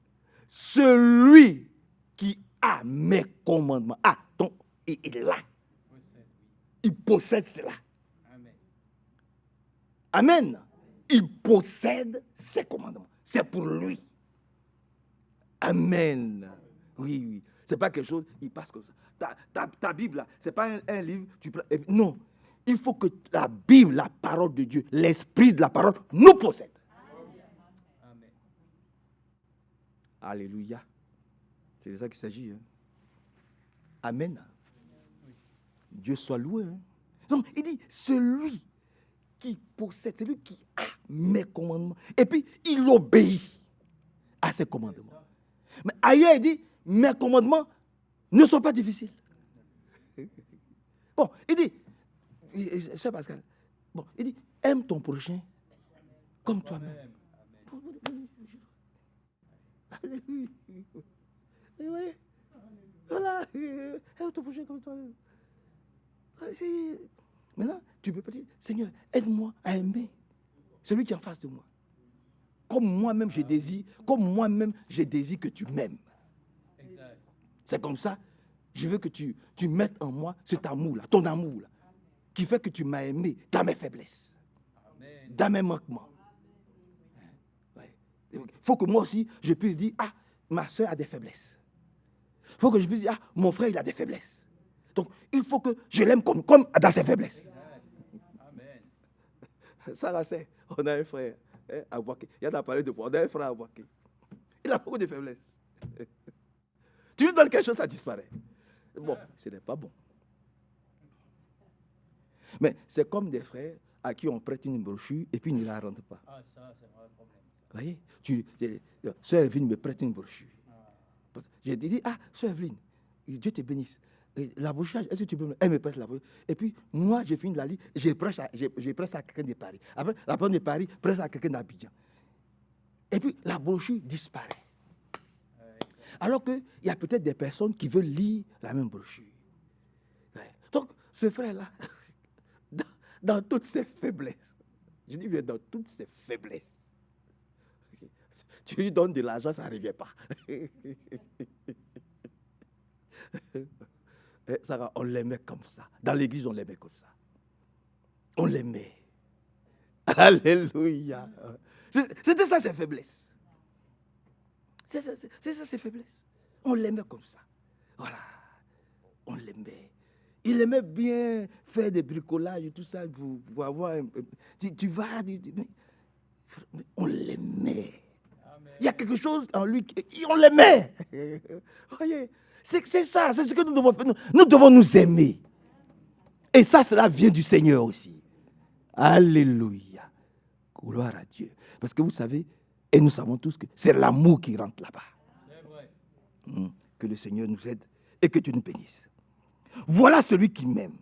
celui qui a mes commandements. Donc, il l'a. Il possède cela. Amen. Amen. Il possède ses commandements. C'est pour lui. Amen. Oui. C'est pas quelque chose, il passe comme ça. Ta Bible, là, c'est pas un livre, non. Il faut que la Bible, la parole de Dieu, l'esprit de la parole nous possède. Amen. Alléluia. C'est de ça qu'il s'agit. Hein. Amen. Dieu soit loué. Hein. Donc, il dit, celui qui possède, celui qui a mes commandements, et puis il obéit à ses commandements. Mais ailleurs, il dit, mes commandements ne sont pas difficiles. Bon, il dit, c'est Pascal, bon, il dit, aime ton prochain comme toi-même. Alléluia. Oui. Voilà, aime ton prochain comme toi-même. Maintenant, tu peux pas dire, Seigneur, aide-moi à aimer celui qui est en face de moi. Comme moi-même je désire que tu m'aimes. Exact. C'est comme ça, je veux que tu mettes en moi cet amour-là, ton amour-là, qui fait que tu m'as aimé dans mes faiblesses. Amen. dans mes manquements. Il faut que moi aussi, je puisse dire, ah, ma soeur a des faiblesses. Il faut que je puisse dire, ah, mon frère, il a des faiblesses. Donc, il faut que je l'aime comme dans ses faiblesses. Ça, c'est, on a un frère à Boaké. Il y en a parlé de moi. On a un frère à Boaké. Il a beaucoup de faiblesses. Tu lui donnes quelque chose, ça disparaît. Bon, ce n'est pas bon. Mais c'est comme des frères à qui on prête une brochure et puis ils ne la rendent pas. Ah, ça, c'est un vrai problème. Vous voyez, Sœur Evelyne me prête une brochure. J'ai dit, ah, Sœur Evelyne, Dieu te bénisse. La brochure, est-ce que tu peux me... Elle me prête la brochure. Et puis, moi, j'ai fini de la lire, je prête à quelqu'un de Paris. Après, la personne de Paris prête à quelqu'un d'Abidjan. Et puis, la brochure disparaît. Alors qu'il y a peut-être des personnes qui veulent lire la même brochure. Donc, ce frère-là, dans toutes ses faiblesses, je dis bien dans toutes ses faiblesses, tu lui donnes de l'argent, ça ne revient pas. Sarah, on l'aimait comme ça. Dans l'église, on l'aimait comme ça. On l'aimait. Alléluia. C'était ça ses faiblesses. C'est ça ses faiblesses. On l'aimait comme ça. Voilà. On l'aimait. Il aimait bien faire des bricolages et tout ça pour avoir un... Tu vas... Mais on l'aimait. Il y a quelque chose en lui, on l'aimait. Voyez, c'est ça, c'est ce que nous devons faire. Nous devons nous aimer. Et ça, cela vient du Seigneur aussi. Alléluia. Gloire à Dieu. Parce que vous savez, et nous savons tous que c'est l'amour qui rentre là-bas. C'est vrai. Que le Seigneur nous aide et que Dieu nous bénisse. Voilà celui qui m'aime.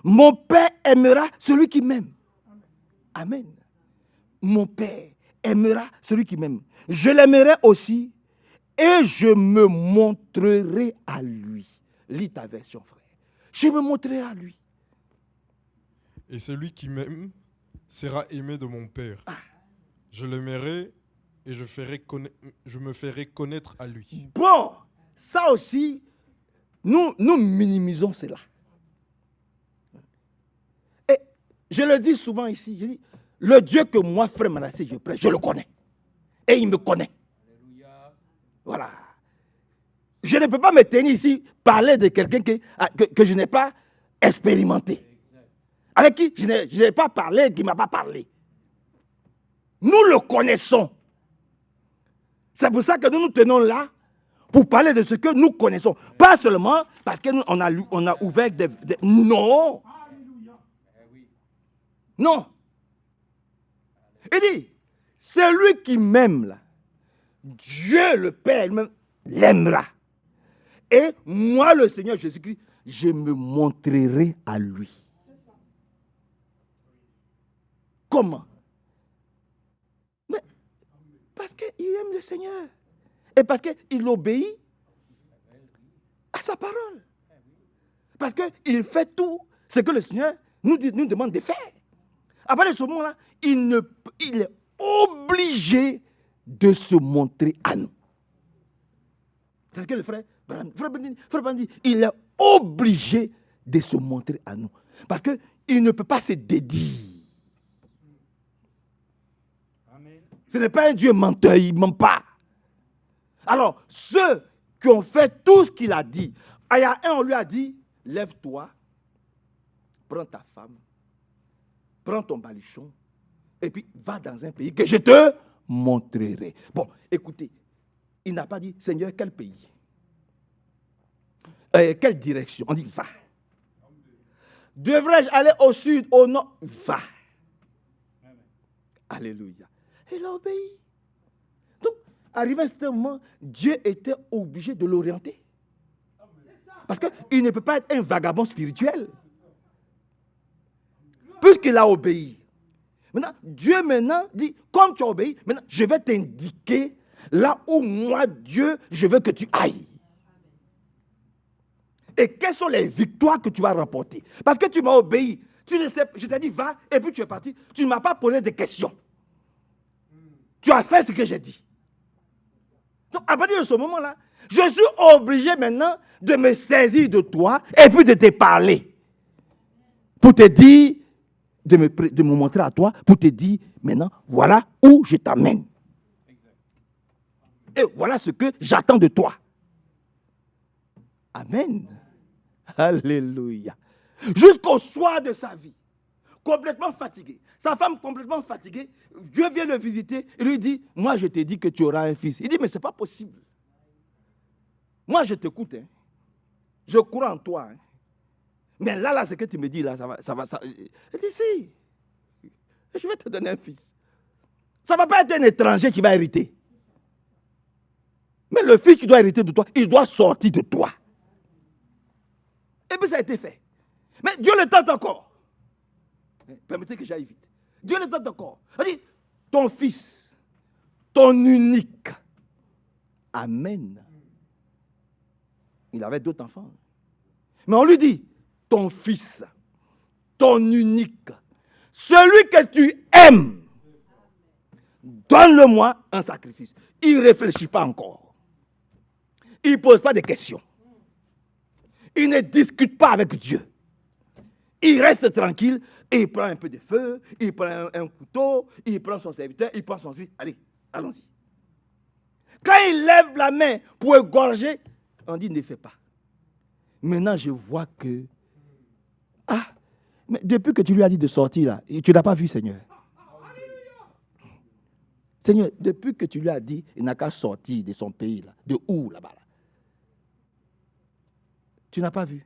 Mon Père aimera celui qui m'aime. Amen. Mon Père aimera celui qui m'aime. Je l'aimerai aussi et je me montrerai à lui. Lis ta version, frère. Je me montrerai à lui. Et celui qui m'aime sera aimé de mon Père. Ah. Je l'aimerai et je me ferai connaître à lui. Bon, ça aussi, nous minimisons cela. Et je le dis souvent ici, je dis, le Dieu que moi, frère Manassé, je prêche, je le connais. Et il me connaît. Alléluia. Voilà. Je ne peux pas me tenir ici, parler de quelqu'un que je n'ai pas expérimenté. Avec qui je n'ai pas parlé, qui ne m'a pas parlé. Nous le connaissons. C'est pour ça que nous nous tenons là, pour parler de ce que nous connaissons. Pas seulement parce qu'on a ouvert des... Non. Non. Il dit, celui qui m'aime, là, Dieu le Père même l'aimera. Et moi, le Seigneur Jésus-Christ, je me montrerai à lui. Comment? Mais parce qu'il aime le Seigneur. Et parce qu'il obéit à sa parole. Parce qu'il fait tout ce que le Seigneur nous demande de faire. À partir de ce moment-là, il est obligé de se montrer à nous. C'est ce que le frère Branham dit. Il est obligé de se montrer à nous. Parce qu'il ne peut pas se dédier. Amen. Ce n'est pas un Dieu menteur, il ne ment pas. Alors, ceux qui ont fait tout ce qu'il a dit, il y a un, on lui a dit, lève-toi, prends ta femme, prends ton baluchon, et puis va dans un pays que je te montrerai. Bon, écoutez, il n'a pas dit, Seigneur, quel pays? Quelle direction? On dit, va. Devrais-je aller au sud, au nord? Va. Alléluia. Il a obéi. Donc, arrivé à ce moment, Dieu était obligé de l'orienter. Parce qu'il ne peut pas être un vagabond spirituel. Puisqu'il a obéi. Maintenant, Dieu dit, comme tu as obéi, maintenant, je vais t'indiquer là où moi, Dieu, je veux que tu ailles. Et quelles sont les victoires que tu vas remporter? Parce que tu m'as obéi. Tu ne sais, je t'ai dit, va, et puis tu es parti. Tu ne m'as pas posé de questions. Tu as fait ce que j'ai dit. Donc, à partir de ce moment-là, je suis obligé maintenant de me saisir de toi et puis de te parler. Pour te dire de me montrer à toi pour te dire, maintenant, voilà où je t'amène. Et voilà ce que j'attends de toi. Amen. Alléluia. Jusqu'au soir de sa vie, complètement fatigué. Sa femme complètement fatiguée. Dieu vient le visiter et lui dit, moi je t'ai dit que tu auras un fils. Il dit, mais ce n'est pas possible. Moi je t'écoute. Hein. Je crois en toi. Hein. Mais là, ce que tu me dis, là, ça va. Il dit, si. Je vais te donner un fils. Ça ne va pas être un étranger qui va hériter. Mais le fils qui doit hériter de toi, il doit sortir de toi. Et puis ça a été fait. Mais Dieu le tente encore. Permettez que j'aille vite. Dieu le tente encore. Il dit, ton fils, ton unique. Amen. Il avait d'autres enfants. Mais on lui dit, ton fils, ton unique, celui que tu aimes, donne-le-moi un sacrifice. Il ne réfléchit pas encore. Il ne pose pas de questions. Il ne discute pas avec Dieu. Il reste tranquille et il prend un peu de feu, il prend un couteau, il prend son serviteur, il prend son fils. Allez, allons-y. Quand il lève la main pour égorger, on dit ne fais pas. Maintenant, je vois que... Ah, mais depuis que tu lui as dit de sortir là, tu n'as pas vu, Seigneur. Seigneur, depuis que tu lui as dit, il n'a qu'à sortir de son pays là, de où là-bas là. Tu n'as pas vu.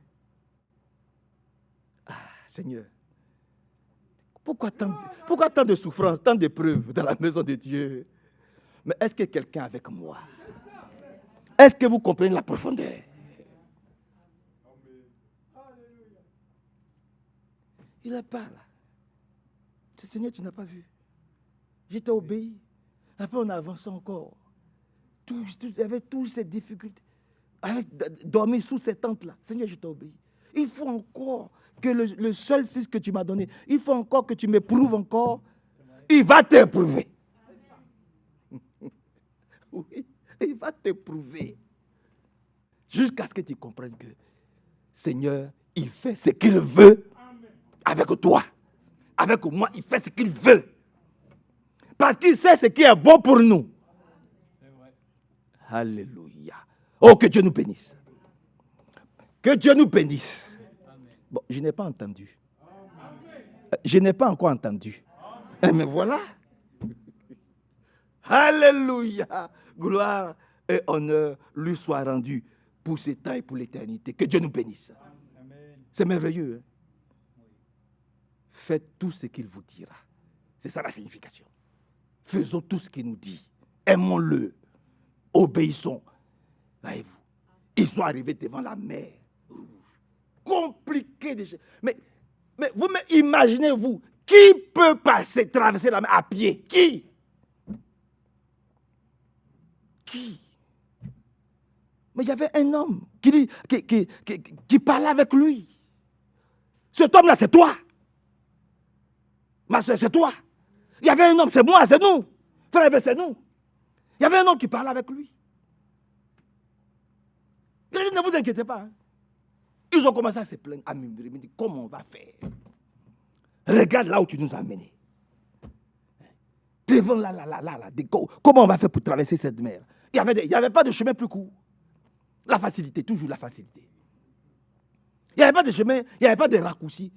Ah, Seigneur. Pourquoi tant de souffrances, tant d'épreuves dans la maison de Dieu? Mais est-ce que quelqu'un avec moi? Est-ce que vous comprenez la profondeur? Il n'est pas là. Seigneur, tu n'as pas vu. J'étais obéi. Après, on avance encore. Avec toutes ces difficultés. Avec dormir sous ces tentes-là. Seigneur, je t'ai obéi. Il faut encore que le seul fils que tu m'as donné, il faut encore que tu m'éprouves encore. Il va t'éprouver. Oui, il va t'éprouver. Jusqu'à ce que tu comprennes que, Seigneur, il fait ce qu'il veut avec toi. Avec moi, il fait ce qu'il veut. Parce qu'il sait ce qui est bon pour nous. Alléluia. Oh, que Dieu nous bénisse. Que Dieu nous bénisse. Bon, je n'ai pas entendu. Je n'ai pas encore entendu. Mais voilà. Alléluia. Gloire et honneur lui soient rendus pour ce temps et pour l'éternité. Que Dieu nous bénisse. C'est merveilleux. Hein? Faites tout ce qu'il vous dira. C'est ça la signification. Faisons tout ce qu'il nous dit. Aimons-le. Obéissons. Voyez-vous, ils sont arrivés devant la mer rouge. Compliqué déjà. Mais vous imaginez-vous, qui peut traverser la mer à pied? Qui? Mais il y avait un homme qui parlait avec lui. Cet homme-là, c'est toi. Ma soeur, c'est toi. Il y avait un homme, c'est moi, c'est nous. Frère, c'est nous. Il y avait un homme qui parlait avec lui. Il a dit, ne vous inquiétez pas. Hein. Ils ont commencé à se plaindre, à murmurer. Ils m'ont dit, comment on va faire? Regarde là où tu nous as menés. Devant là. Comment on va faire pour traverser cette mer? Il n'y avait pas de chemin plus court. La facilité, toujours la facilité. Il n'y avait pas de chemin, il n'y avait pas de raccourci.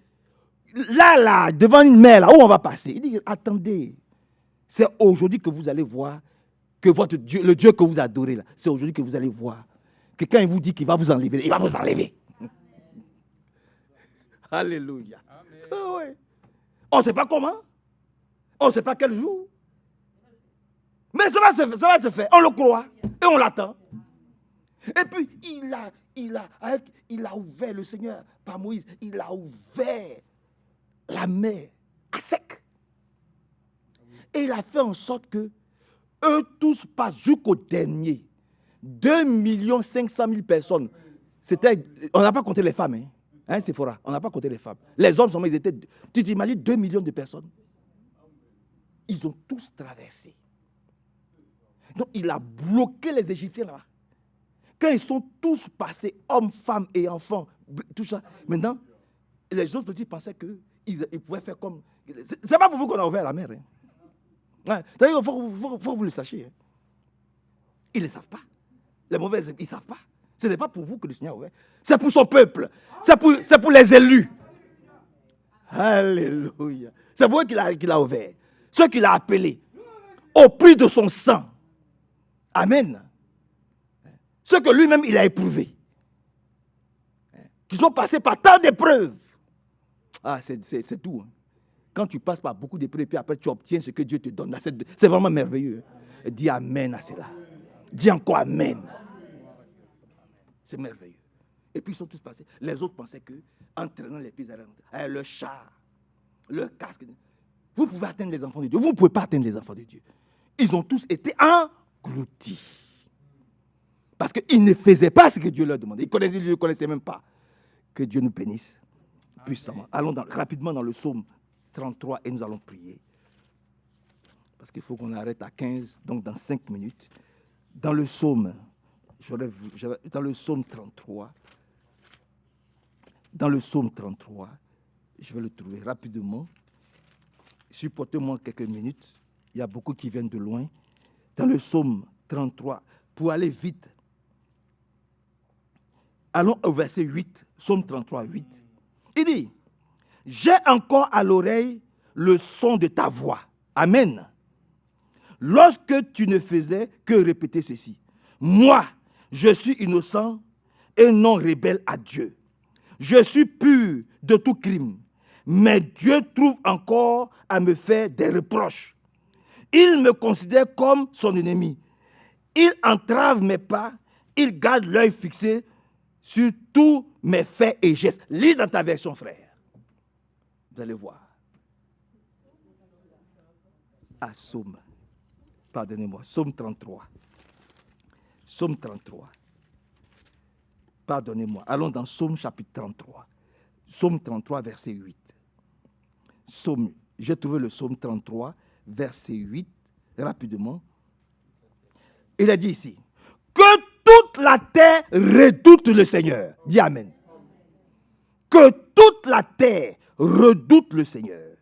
Là, devant une mer, là où on va passer. Il dit, attendez, c'est aujourd'hui que vous allez voir que votre Dieu, le Dieu que vous adorez, là, c'est aujourd'hui que vous allez voir que quand il vous dit qu'il va vous enlever, il va vous enlever. Alléluia. Oh, ouais. On ne sait pas comment, on ne sait pas quel jour. Mais ça va se faire, on le croit et on l'attend. Et puis, il a ouvert, le Seigneur, par Moïse, il a ouvert la mer à sec. Et il a fait en sorte que eux tous passent jusqu'au dernier. 2 500 000 personnes. On n'a pas compté les femmes, hein, Sephora, on n'a pas compté les femmes. Les hommes, ils étaient, tu t'imagines 2 millions de personnes. Ils ont tous traversé. Donc, il a bloqué les Égyptiens là-bas. Quand ils sont tous passés, hommes, femmes et enfants, tout ça, maintenant, les autres pensaient ils pouvaient faire comme... C'est pas pour vous qu'on a ouvert la mer. Hein. Ouais. C'est-à-dire qu'il faut que vous le sachiez. Hein. Ils ne le savent pas. Les mauvais, ils ne savent pas. Ce n'est pas pour vous que le Seigneur a ouvert. C'est pour son peuple. C'est pour les élus. Alléluia. C'est pour eux qu'il a ouvert. Ceux qu'il a appelés au prix de son sang. Amen. Ceux que lui-même il a éprouvés. Qui sont passés par tant d'épreuves. Ah, c'est tout. Hein. Quand tu passes par beaucoup d'épreuves, puis après tu obtiens ce que Dieu te donne. C'est vraiment merveilleux. Hein. Dis amen à cela. Dis encore amen. C'est merveilleux. Et puis ils sont tous passés. Les autres pensaient que, en traînant les pieds avec le char, le casque, vous pouvez atteindre les enfants de Dieu. Vous ne pouvez pas atteindre les enfants de Dieu. Ils ont tous été engloutis. Parce qu'ils ne faisaient pas ce que Dieu leur demandait. Ils ne connaissaient même pas. Que Dieu nous bénisse puissamment. Allons rapidement dans le psaume 33 et nous allons prier. Parce qu'il faut qu'on arrête à 15, donc dans 5 minutes. Dans le psaume, dans le psaume 33, je vais le trouver rapidement. Supportez-moi quelques minutes. Il y a beaucoup qui viennent de loin. Dans le psaume 33, pour aller vite, allons au verset 8, psaume 33, 8. Il dit, « J'ai encore à l'oreille le son de ta voix. » Amen. Lorsque tu ne faisais que répéter ceci. Moi, je suis innocent et non rebelle à Dieu. Je suis pur de tout crime. Mais Dieu trouve encore à me faire des reproches. Il me considère comme son ennemi. Il entrave mes pas. Il garde l'œil fixé sur tous mes faits et gestes. Lis dans ta version, frère. Vous allez voir. Ah, psaume. Pardonnez-moi. Psaume 33. Psaume 33. Pardonnez-moi. Allons dans Psaume chapitre 33. Psaume 33, verset 8. J'ai trouvé le Psaume 33, verset 8, rapidement. Il a dit ici, que toute la terre redoute le Seigneur. Dis amen. Que toute la terre redoute le Seigneur.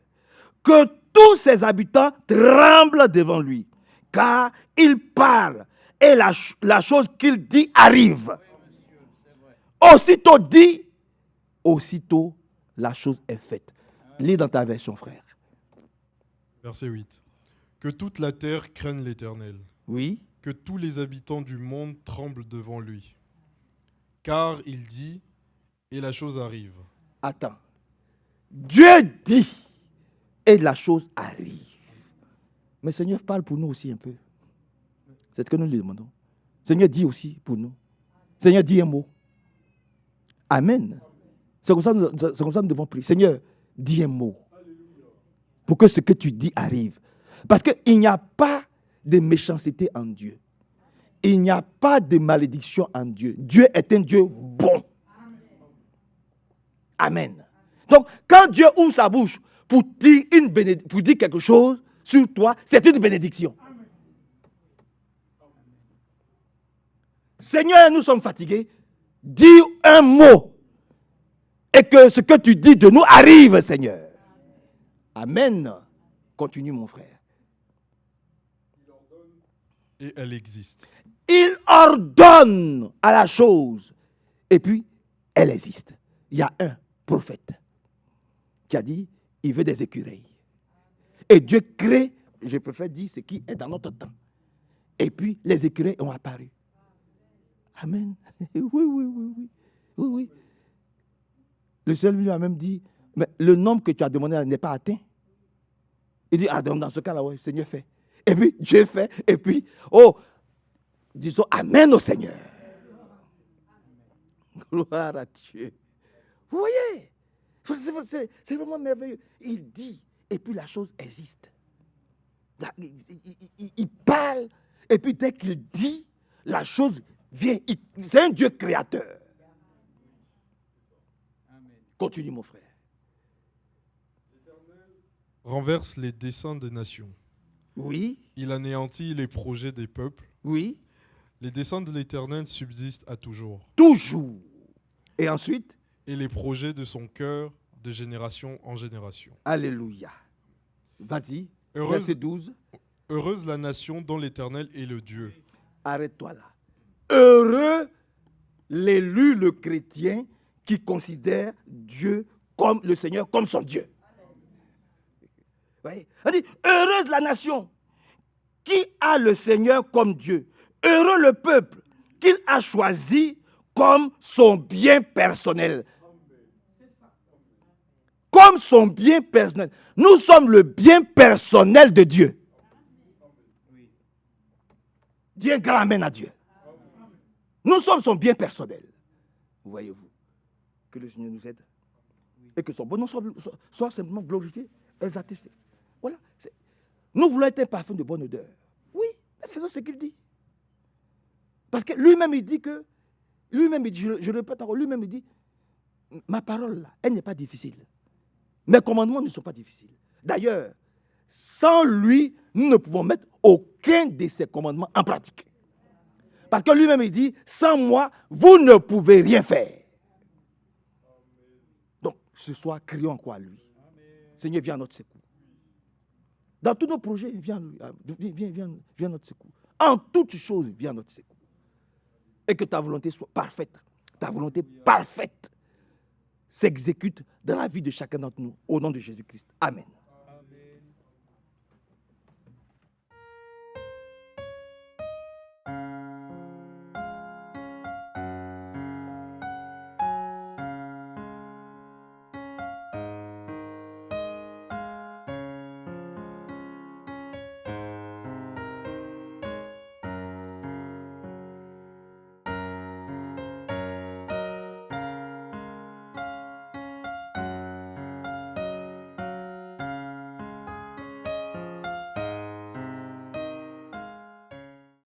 Que tous ses habitants tremblent devant lui. Car il parle et la chose qu'il dit arrive. Aussitôt dit, aussitôt la chose est faite. Lis dans ta version, frère. Verset 8. Que toute la terre craigne l'Éternel. Oui. Que tous les habitants du monde tremblent devant lui. Car il dit, et la chose arrive. Attends. Dieu dit, et la chose arrive. Mais Seigneur parle pour nous aussi un peu. C'est ce que nous lui demandons. Seigneur dit aussi pour nous. Seigneur dit un mot. Amen. C'est comme ça que nous devons prier. Seigneur, dis un mot. Pour que ce que tu dis arrive. Parce qu'il n'y a pas de méchanceté en Dieu. Il n'y a pas de malédiction en Dieu. Dieu est un Dieu bon. Amen. Donc, quand Dieu ouvre sa bouche pour dire quelque chose sur toi, c'est une bénédiction. Seigneur, nous sommes fatigués. Dis un mot. Et que ce que tu dis de nous arrive, Seigneur. Amen. Continue, mon frère. Et elle existe. Il ordonne à la chose. Et puis, elle existe. Il y a un prophète qui a dit, il veut des écureuils. Et Dieu crée, je préfère dire ce qui est dans notre temps. Et puis, les écureuils ont apparu. Amen. Oui. Le Seigneur lui a même dit, mais le nombre que tu as demandé n'est pas atteint. Il dit, ah, donc dans ce cas-là, oui, Seigneur fait. Et puis, Dieu fait. Et puis, disons Amen au Seigneur. Gloire à Dieu. Vous voyez, c'est vraiment merveilleux. Il dit, et puis la chose existe. Il parle, et puis dès qu'il dit, la chose vient. C'est un Dieu créateur. Continue, mon frère. Renverse les desseins des nations. Oui. Il anéantit les projets des peuples. Oui. Les desseins de l'Éternel subsistent à toujours. Toujours. Et ensuite? Et les projets de son cœur de génération en génération. Alléluia. Vas-y. Heureuse, Verset 12. heureuse la nation dont l'Éternel est le Dieu. Arrête-toi là. Heureux l'élu, le chrétien, qui considère Dieu comme le Seigneur, comme son Dieu. Vous voyez? On dit, heureuse la nation qui a le Seigneur comme Dieu. Heureux le peuple qu'il a choisi comme son bien personnel. Comme son bien personnel. Nous sommes le bien personnel de Dieu. Dis un grand amen à Dieu. Nous sommes son bien personnel. Vous voyez-vous? Que le Seigneur nous aide. Et que son bon nom soit simplement glorifié, exalté. Voilà. Nous voulons être un parfum de bonne odeur. Oui, mais faisons ce qu'il dit. Parce que lui-même, il dit que, lui-même, il dit, je répète encore, lui-même, il dit, ma parole, là, elle n'est pas difficile. Mes commandements ne sont pas difficiles. D'ailleurs, sans lui, nous ne pouvons mettre aucun de ses commandements en pratique. Parce que lui-même, il dit, sans moi, vous ne pouvez rien faire. Donc, ce soir, crions quoi à lui. Seigneur, viens à notre secours. Dans tous nos projets, viens à notre secours. En toutes choses, viens à notre secours. Et que ta volonté soit parfaite. Ta volonté parfaite s'exécute dans la vie de chacun d'entre nous. Au nom de Jésus-Christ. Amen.